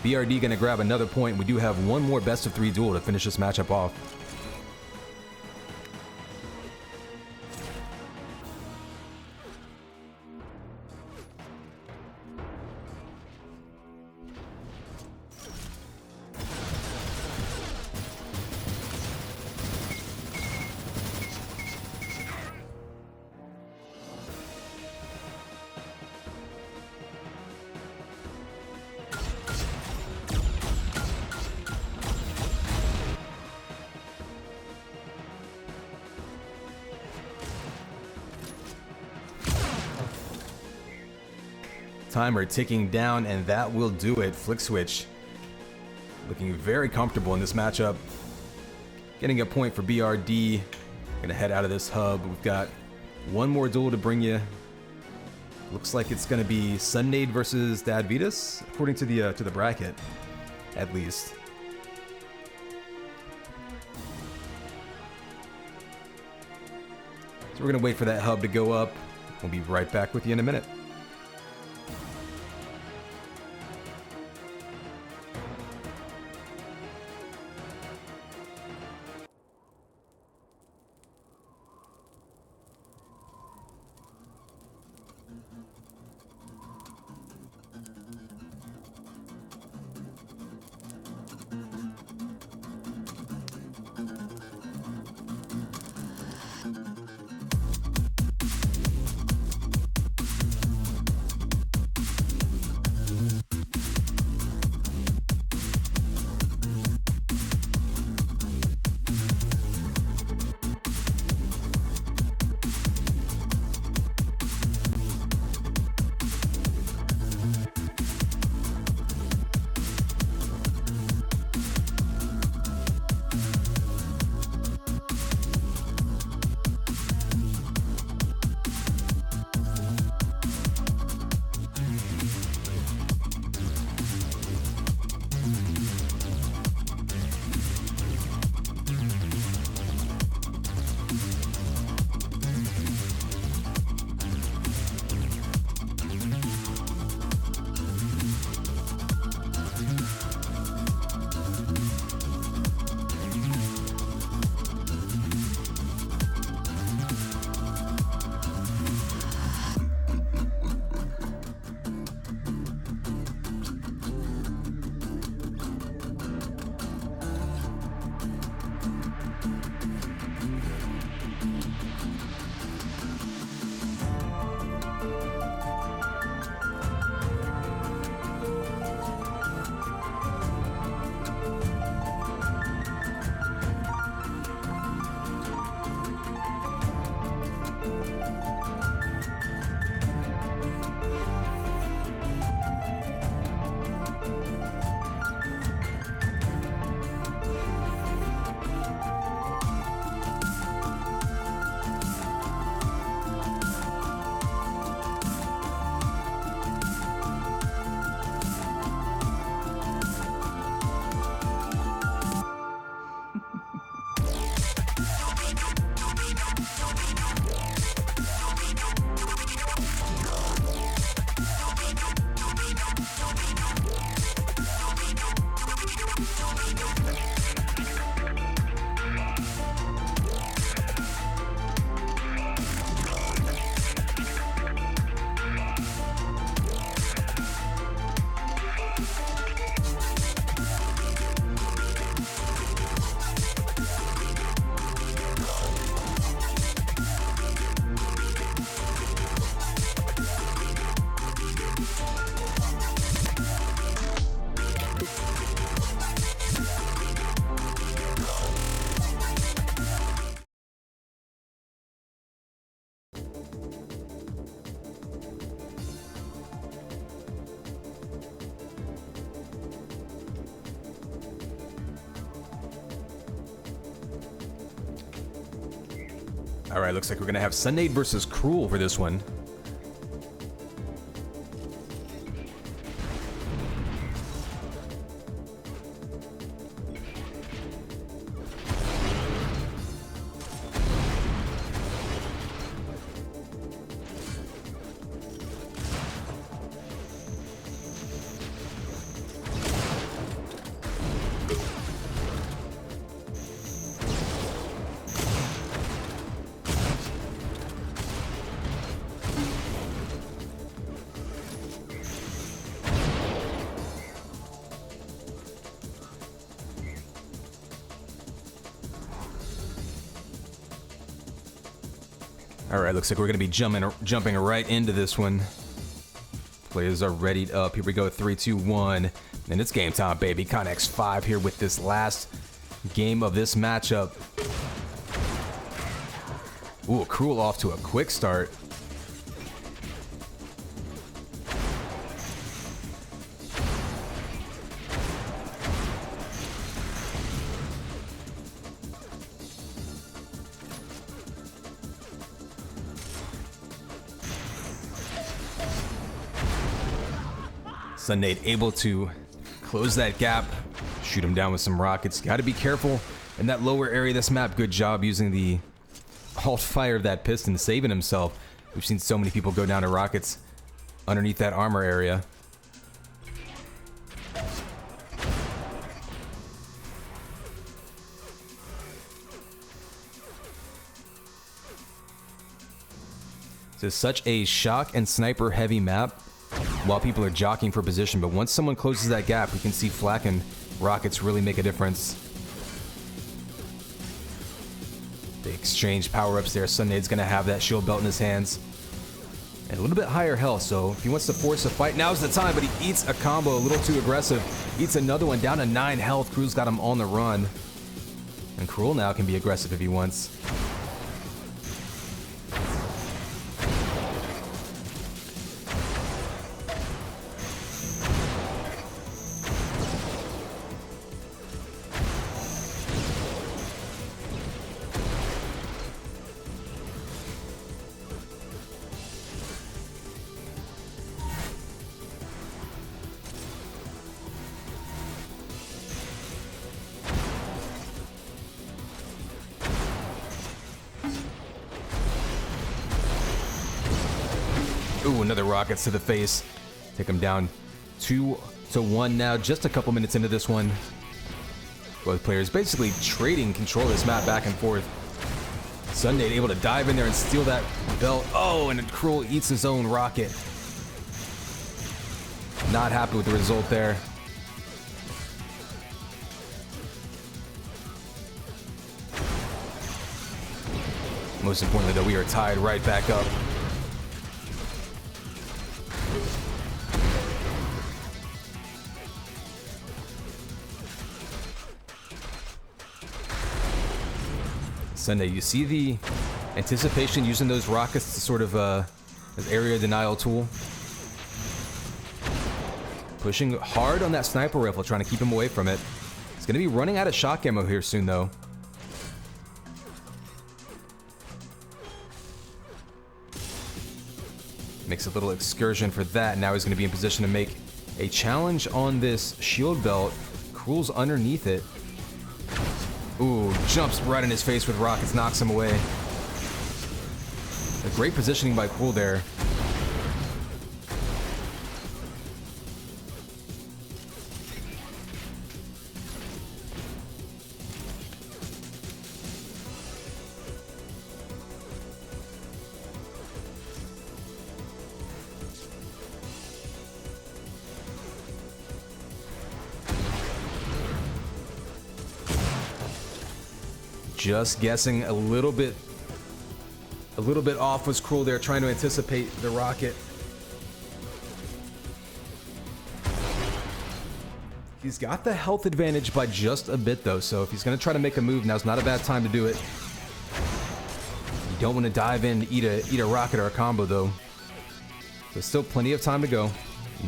BRD gonna grab another point. We do have one more best of 3 duel to finish this matchup off. Timer ticking down, and that will do it. Flick Switch looking very comfortable in this matchup. Getting a point for BRD. Gonna head out of this hub. We've got one more duel to bring you. Looks like it's gonna be Sunnade versus Dad Vitas, according to the bracket, at least. So we're gonna wait for that hub to go up. We'll be right back with you in a minute. All right, looks like we're gonna have Sunade versus Cruel for this one. All right, looks like we're gonna be jumping right into this one. Players are readied up. Here we go, 3, 2, 1. And it's game time, baby. Connex 5 here with this last game of this matchup. Ooh, Cruel off to a quick start. Sunade able to close that gap, shoot him down with some rockets. Got to be careful in that lower area of this map. Good job using the alt fire of that piston, saving himself. We've seen so many people go down to rockets underneath that armor area. This is such a shock and sniper heavy map while people are jockeying for position, but once someone closes that gap, we can see flak and rockets really make a difference. They exchange power-ups there. Sunade's gonna have that shield belt in his hands. And a little bit higher health, so if he wants to force a fight, now's the time, but he eats a combo a little too aggressive. Eats another one, down to 9 health. Cruel's got him on the run. And Cruel now can be aggressive if he wants. Ooh, another rockets to the face. Take him down 2-1 now, just a couple minutes into this one. Both players basically trading control of this map back and forth. Sunade able to dive in there and steal that belt. Oh, and Cruel eats his own rocket. Not happy with the result there. Most importantly, though, we are tied right back up. Sunday, you see the anticipation using those rockets to sort of as area denial tool. Pushing hard on that sniper rifle, trying to keep him away from it. He's going to be running out of shock ammo here soon, though. Makes a little excursion for that. Now he's going to be in position to make a challenge on this shield belt. Cruel's underneath it. Ooh, jumps right in his face with rockets, knocks him away. A great positioning by Cruel there. Just guessing a little bit off was Cruel there, trying to anticipate the rocket. He's got the health advantage by just a bit though, so if he's gonna try to make a move, now's not a bad time to do it. You don't want to dive in to eat a rocket or a combo though. There's still plenty of time to go.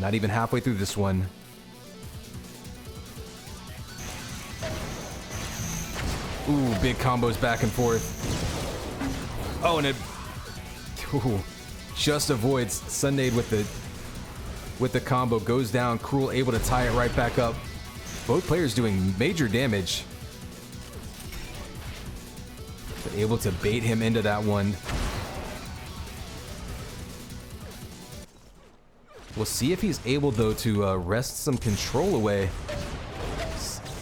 Not even halfway through this one. Ooh, big combos back and forth. Oh, and it just avoids Sunday with the combo. Goes down. Cruel able to tie it right back up. Both players doing major damage. But able to bait him into that one. We'll see if he's able, though, to wrest some control away.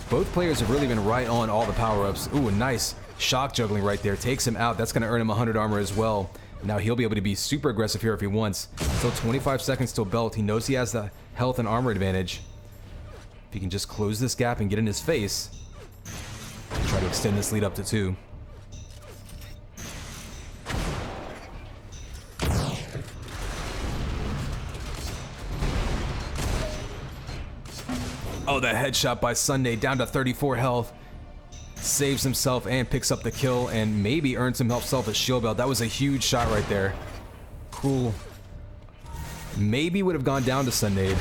Both players have really been right on all the power-ups. Ooh, a nice shock juggling right there. Takes him out. That's going to earn him 100 armor as well. Now he'll be able to be super aggressive here if he wants. Still 25 seconds till belt. He knows he has the health and armor advantage. If he can just close this gap and get in his face, try to extend this lead up to 2. Oh, that headshot by Sunday down to 34 health. Saves himself and picks up the kill and maybe earns himself a shield belt. That was a huge shot right there. Cool. Maybe would have gone down to Sunday.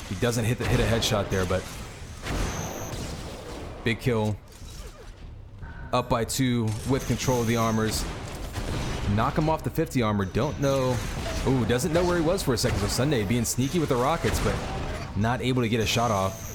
He doesn't hit a headshot there, but big kill. Up by 2 with control of the armors. Knock him off the 50 armor. Don't know. Ooh, doesn't know where he was for a second. So Sunday being sneaky with the rockets, but not able to get a shot off.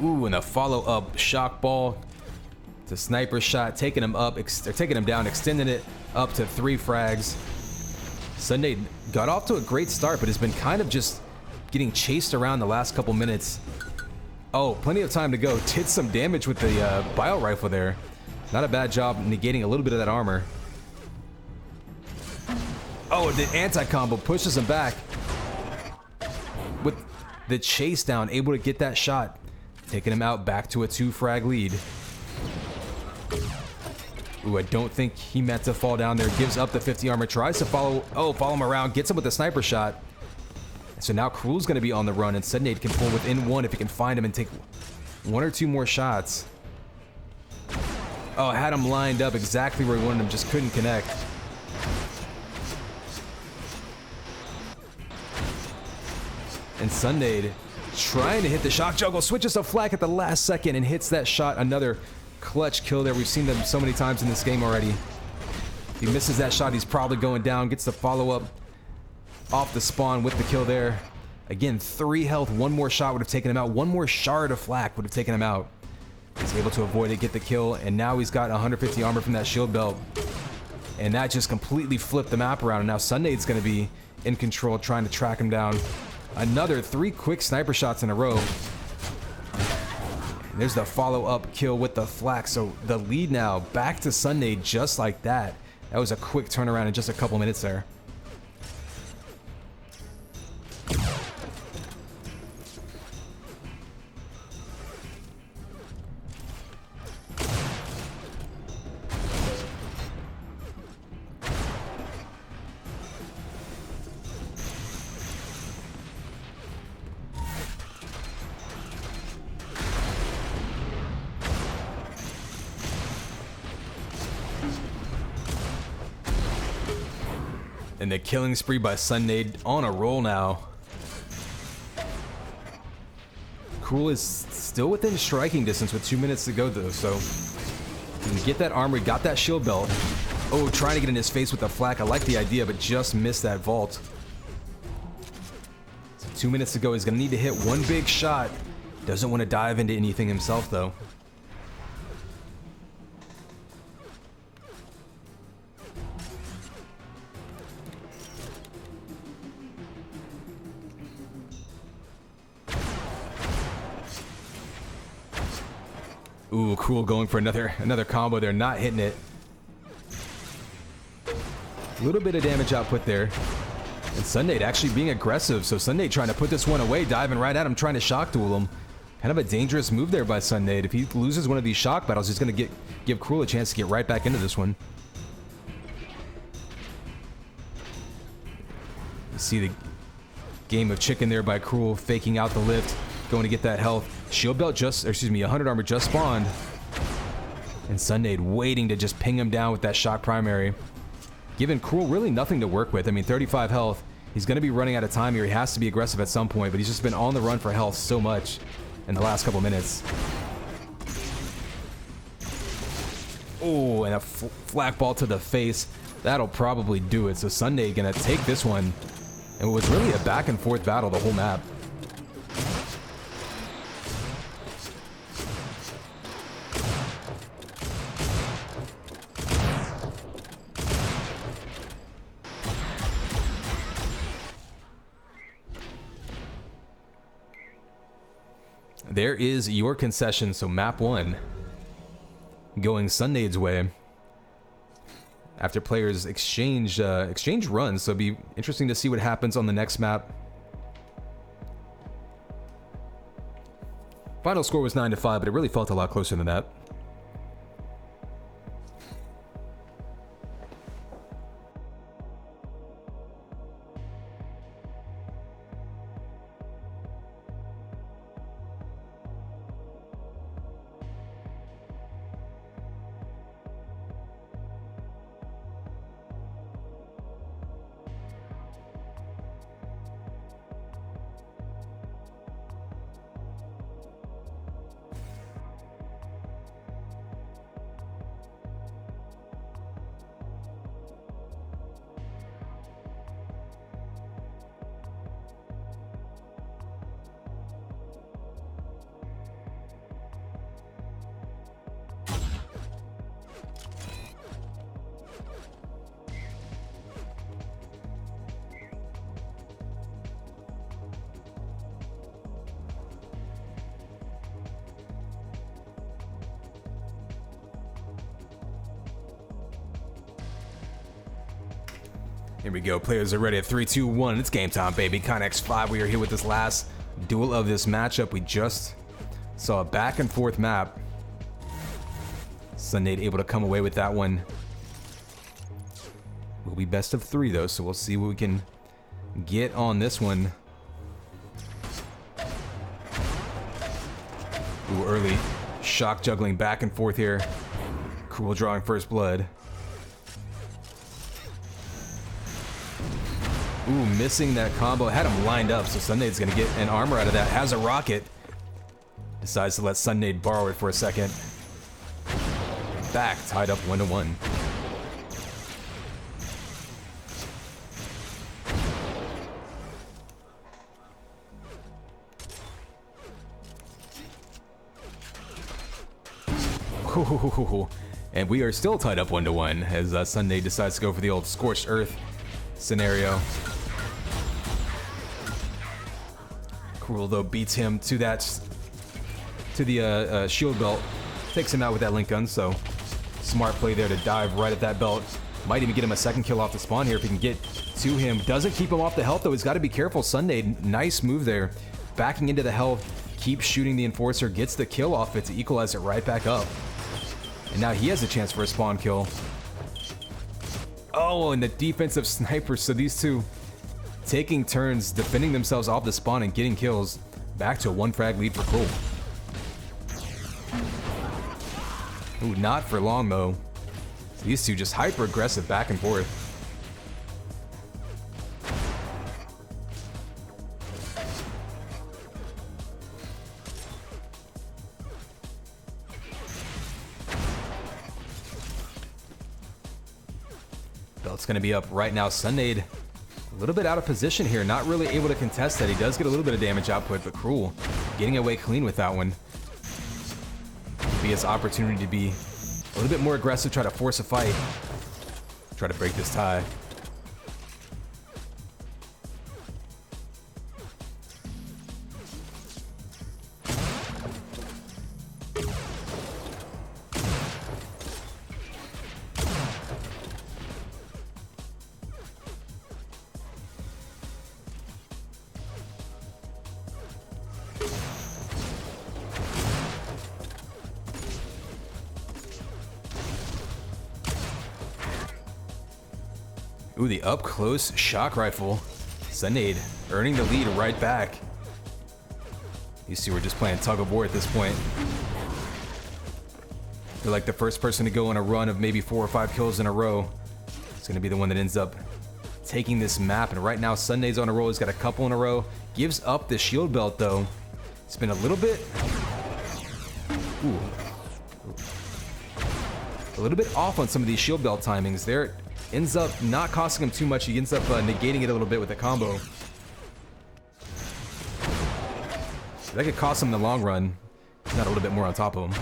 Ooh, and a follow-up shock ball. It's a sniper shot, taking him up, taking him down, extending it up to 3 frags. Sunday got off to a great start, but has been kind of just getting chased around the last couple minutes. Oh, plenty of time to go. Did some damage with the bio rifle there. Not a bad job negating a little bit of that armor. Oh, the anti-combo pushes him back. With the chase down, able to get that shot. Taking him out back to a 2 frag lead. Ooh, I don't think he meant to fall down there. Gives up the 50 armor. Tries to follow him around. Gets him with a sniper shot. So now Cruel's going to be on the run, and Sednade can pull within 1 if he can find him and take 1 or 2 more shots. Oh, had him lined up exactly where he wanted him. Just couldn't connect. And Sunday trying to hit the shock juggle. Switches to flak at the last second and hits that shot. Another clutch kill there. We've seen them so many times in this game already. If he misses that shot, he's probably going down. Gets the follow-up off the spawn with the kill there. Again, 3 health. 1 more shot would have taken him out. 1 more shard of flak would have taken him out. He's able to avoid it, get the kill, and now he's got 150 armor from that shield belt. And that just completely flipped the map around. And now Sundade's going to be in control, trying to track him down. Another 3 quick sniper shots in a row. And there's the follow-up kill with the flak. So the lead now back to Sunday just like that. That was a quick turnaround in just a couple minutes there. And the killing spree by Sunday on a roll now. Cruel is still within striking distance with 2 minutes to go though, so he can get that armor, got that shield belt. Oh, trying to get in his face with the flak. I like the idea, but just missed that vault. So 2 minutes to go. He's gonna need to hit 1 big shot. Doesn't want to dive into anything himself though. Ooh, Cruel going for another combo there, not hitting it. A little bit of damage output there. And Sunday actually being aggressive, so Sunday trying to put this one away, diving right at him, trying to shock duel him. Kind of a dangerous move there by Sunday. If he loses one of these shock battles, he's going to give Cruel a chance to get right back into this one. You see the game of chicken there by Cruel, faking out the lift. going to get that health. Shield belt just, or excuse me, 100 armor just spawned. And Sunday waiting to just ping him down with that shock primary. Giving Cruel really nothing to work with. I mean, 35 health. He's going to be running out of time here. He has to be aggressive at some point, but he's just been on the run for health so much in the last couple minutes. Oh, and a flak ball to the face. That'll probably do it. So Sunday gonna take this one. And it was really a back and forth battle the whole map. There is your concession. So map 1 going Sundade's way after players exchange runs. So it'll be interesting to see what happens on the next map. Final score was 9-5, but it really felt a lot closer than that. Here we go. Players are ready at 3, 2, 1. It's game time, baby. Connex 5. We are here with this last duel of this matchup. We just saw a back and forth map. Sunday able to come away with that one. Will be best of 3 though, so we'll see what we can get on this one. Ooh, early shock juggling back and forth here. Cruel drawing first blood. Ooh, missing that combo. Had him lined up, so Sunday's gonna get an armor out of that. Has a rocket. Decides to let Sunday borrow it for a second. Back, tied up 1-1. Ooh, and we are still tied up 1-1 as Sunday decides to go for the old scorched earth scenario. Cruel though beats him to that, to the shield belt, takes him out with that link gun. So smart play there to dive right at that belt. Might even get him a second kill off the spawn here if he can get to him. Doesn't keep him off the health though. He's got to be careful. Sunday, nice move there, backing into the health, keeps shooting the enforcer, gets the kill off it to equalize it right back up. And now he has a chance for a spawn kill. Oh, and the defensive sniper. So these two taking turns defending themselves off the spawn and getting kills. Back to a 1 frag lead for Cruel. Ooh, not for long though. These two just hyper aggressive back and forth. Belt's gonna be up right now. Sunday a little bit out of position here, not really able to contest that. He does get a little bit of damage output, but Cruel getting away clean with that one. Could be his opportunity to be a little bit more aggressive, try to force a fight, try to break this tie. Ooh, the up-close shock rifle. Sunade earning the lead right back. These two are just playing tug of war at this point. They're like the first person to go on a run of maybe 4 or 5 kills in a row. It's going to be the one that ends up taking this map. And right now, Sunday's on a roll. He's got a couple in a row. Gives up the shield belt, though. It's been a little bit... Ooh. A little bit off on some of these shield belt timings. There ends up not costing him too much. He ends up negating it a little bit with the combo. That could cost him in the long run. Not a little bit more on top of him.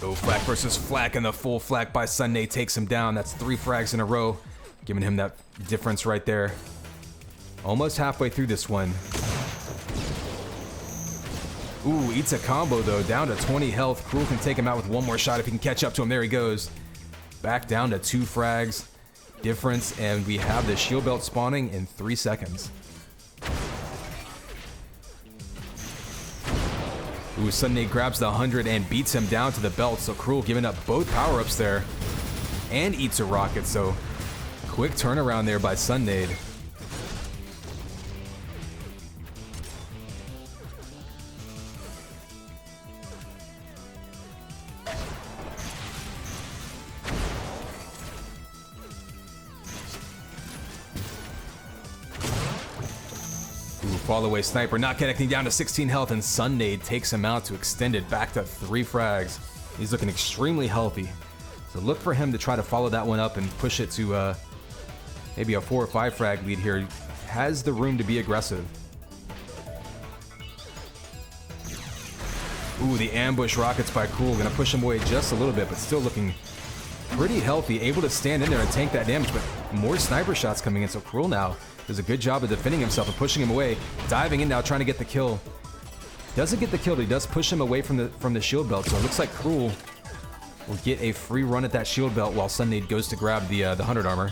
Oh, Flak versus Flak, and the full Flak by Sunday takes him down. That's 3 frags in a row, giving him that difference right there. Almost halfway through this one. Ooh, eats a combo though, down to 20 health. Cruel can take him out with one more shot if he can catch up to him. There he goes. Back down to 2 frags difference, and we have the shield belt spawning in 3 seconds. Ooh, Sunday grabs the 100 and beats him down to the belt, so Cruel giving up both power-ups there and eats a rocket, so quick turnaround there by Sunday. Fall away sniper, not connecting, down to 16 health, and Sunday takes him out to extend it back to 3 frags. He's looking extremely healthy. So look for him to try to follow that one up and push it to maybe a 4 or 5 frag lead here. He has the room to be aggressive. Ooh, the ambush rockets by Cruel, gonna push him away just a little bit, but still looking pretty healthy, able to stand in there and tank that damage, but more sniper shots coming in, so Cruel now does a good job of defending himself and pushing him away. Diving in now, trying to get the kill. Doesn't get the kill, but he does push him away from the shield belt. So it looks like Cruel will get a free run at that shield belt while Sunday goes to grab the 100 armor.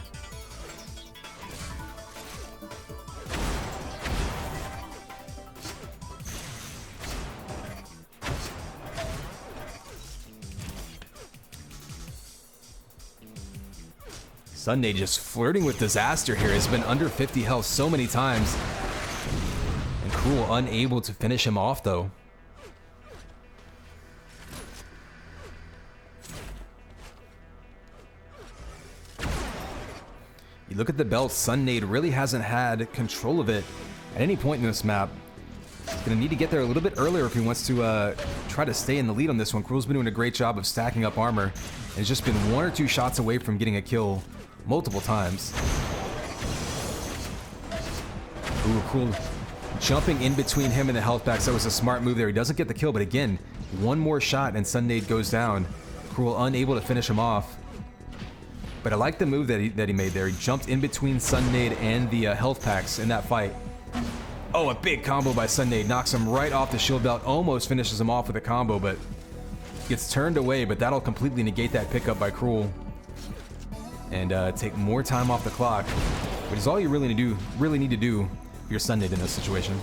Sunday just flirting with disaster here. Has been under 50 health so many times. And Cruel unable to finish him off, though. You look at the belt, Sunday really hasn't had control of it at any point in this map. He's going to need to get there a little bit earlier if he wants to try to stay in the lead on this one. Cruel's been doing a great job of stacking up armor. And has just been 1 or 2 shots away from getting a kill multiple times. Ooh, Cruel jumping in between him and the health packs. That was a smart move there. He doesn't get the kill, but again, 1 more shot and Sunday goes down. Cruel unable to finish him off. But I like the move that he made there. He jumped in between Sunday and the health packs in that fight. Oh, a big combo by Sunday. Knocks him right off the shield belt. Almost finishes him off with a combo, but gets turned away. But that'll completely negate that pickup by Cruel. And take more time off the clock, which is all you really need to do for your Sunday in this situation.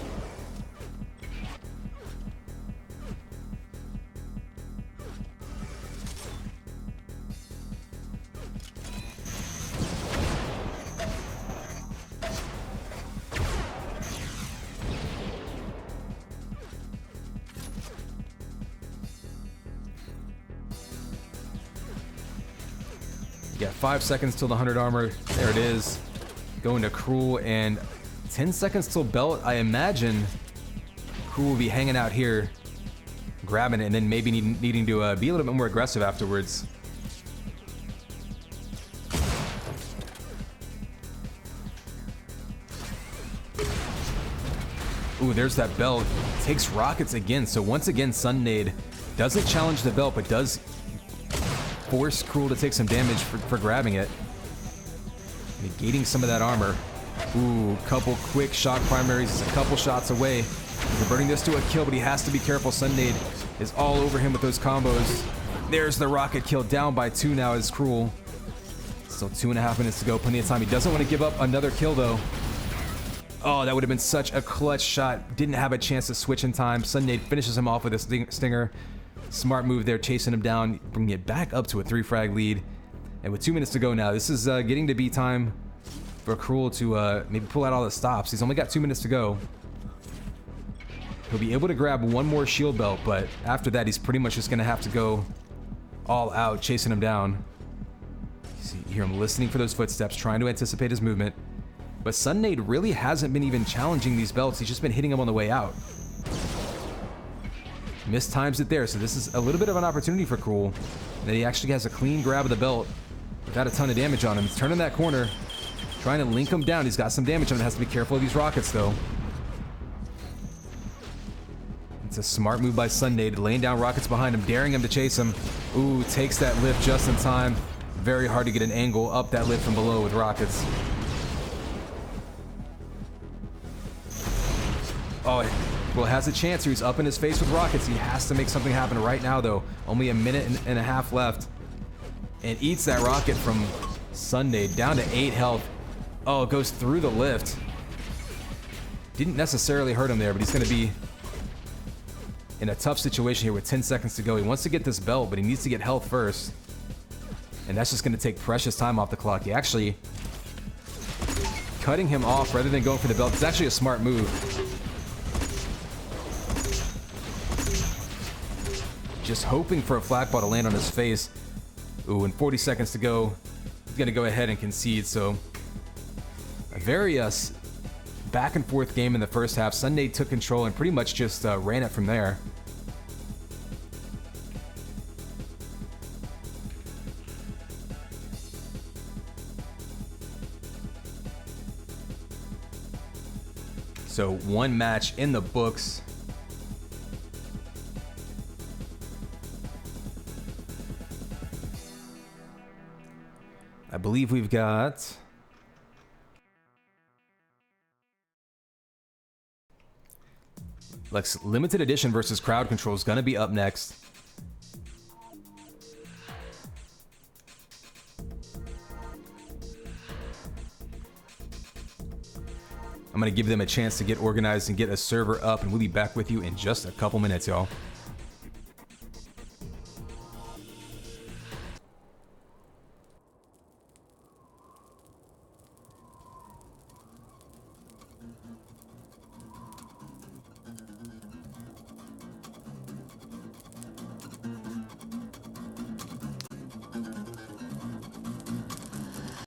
You got 5 seconds till the 100 armor. There it is. Going to Cruel, and 10 seconds till belt. I imagine Cruel will be hanging out here, grabbing it, and then maybe needing to be a little bit more aggressive afterwards. Ooh, there's that belt. Takes rockets again. So once again, Sunday doesn't challenge the belt, but does force Cruel to take some damage for grabbing it. Negating some of that armor. Ooh, couple quick shot primaries. He's a couple shots away. Converting this to a kill, but he has to be careful. Sunday is all over him with those combos. There's the rocket kill, down by 2 now is Cruel. Still 2.5 minutes to go, plenty of time. He doesn't want to give up another kill though. Oh, that would have been such a clutch shot. Didn't have a chance to switch in time. Sunday finishes him off with a stinger. Smart move there, chasing him down, bringing it back up to a 3-frag lead. And with 2 minutes to go now, this is getting to be time for Cruel to maybe pull out all the stops. He's only got 2 minutes to go. He'll be able to grab one more shield belt, but after that, he's pretty much just going to have to go all out, chasing him down. You hear him listening for those footsteps, trying to anticipate his movement. But Sunnade really hasn't been even challenging these belts. He's just been hitting them on the way out. Mistimes it there, so this is a little bit of an opportunity for Cruel. And he actually has a clean grab of the belt without a ton of damage on him. He's turning that corner, trying to link him down. He's got some damage on him. Has to be careful of these rockets, though. It's a smart move by Sunnade, laying down rockets behind him, daring him to chase him. Ooh, takes that lift just in time. Very hard to get an angle up that lift from below with rockets. Oh, well, has a chance here. He's up in his face with rockets. He has to make something happen right now, though. Only a minute and a half left. And eats that rocket from Sunnade, down to 8 health. Oh, it goes through the lift. Didn't necessarily hurt him there, but he's going to be in a tough situation here with 10 seconds to go. He wants to get this belt, but he needs to get health first. And that's just going to take precious time off the clock. He actually, cutting him off rather than going for the belt, it's actually a smart move. Just hoping for a flak ball to land on his face. Ooh, and 40 seconds to go. He's going to go ahead and concede, so a very back and forth game in the first half. Sunnade took control and pretty much just ran it from there. So one match in the books. I believe we've got Lex limited edition versus crowd control is gonna be up next. I'm gonna give them a chance to get organized and get a server up, and we'll be back with you in just a couple minutes, y'all.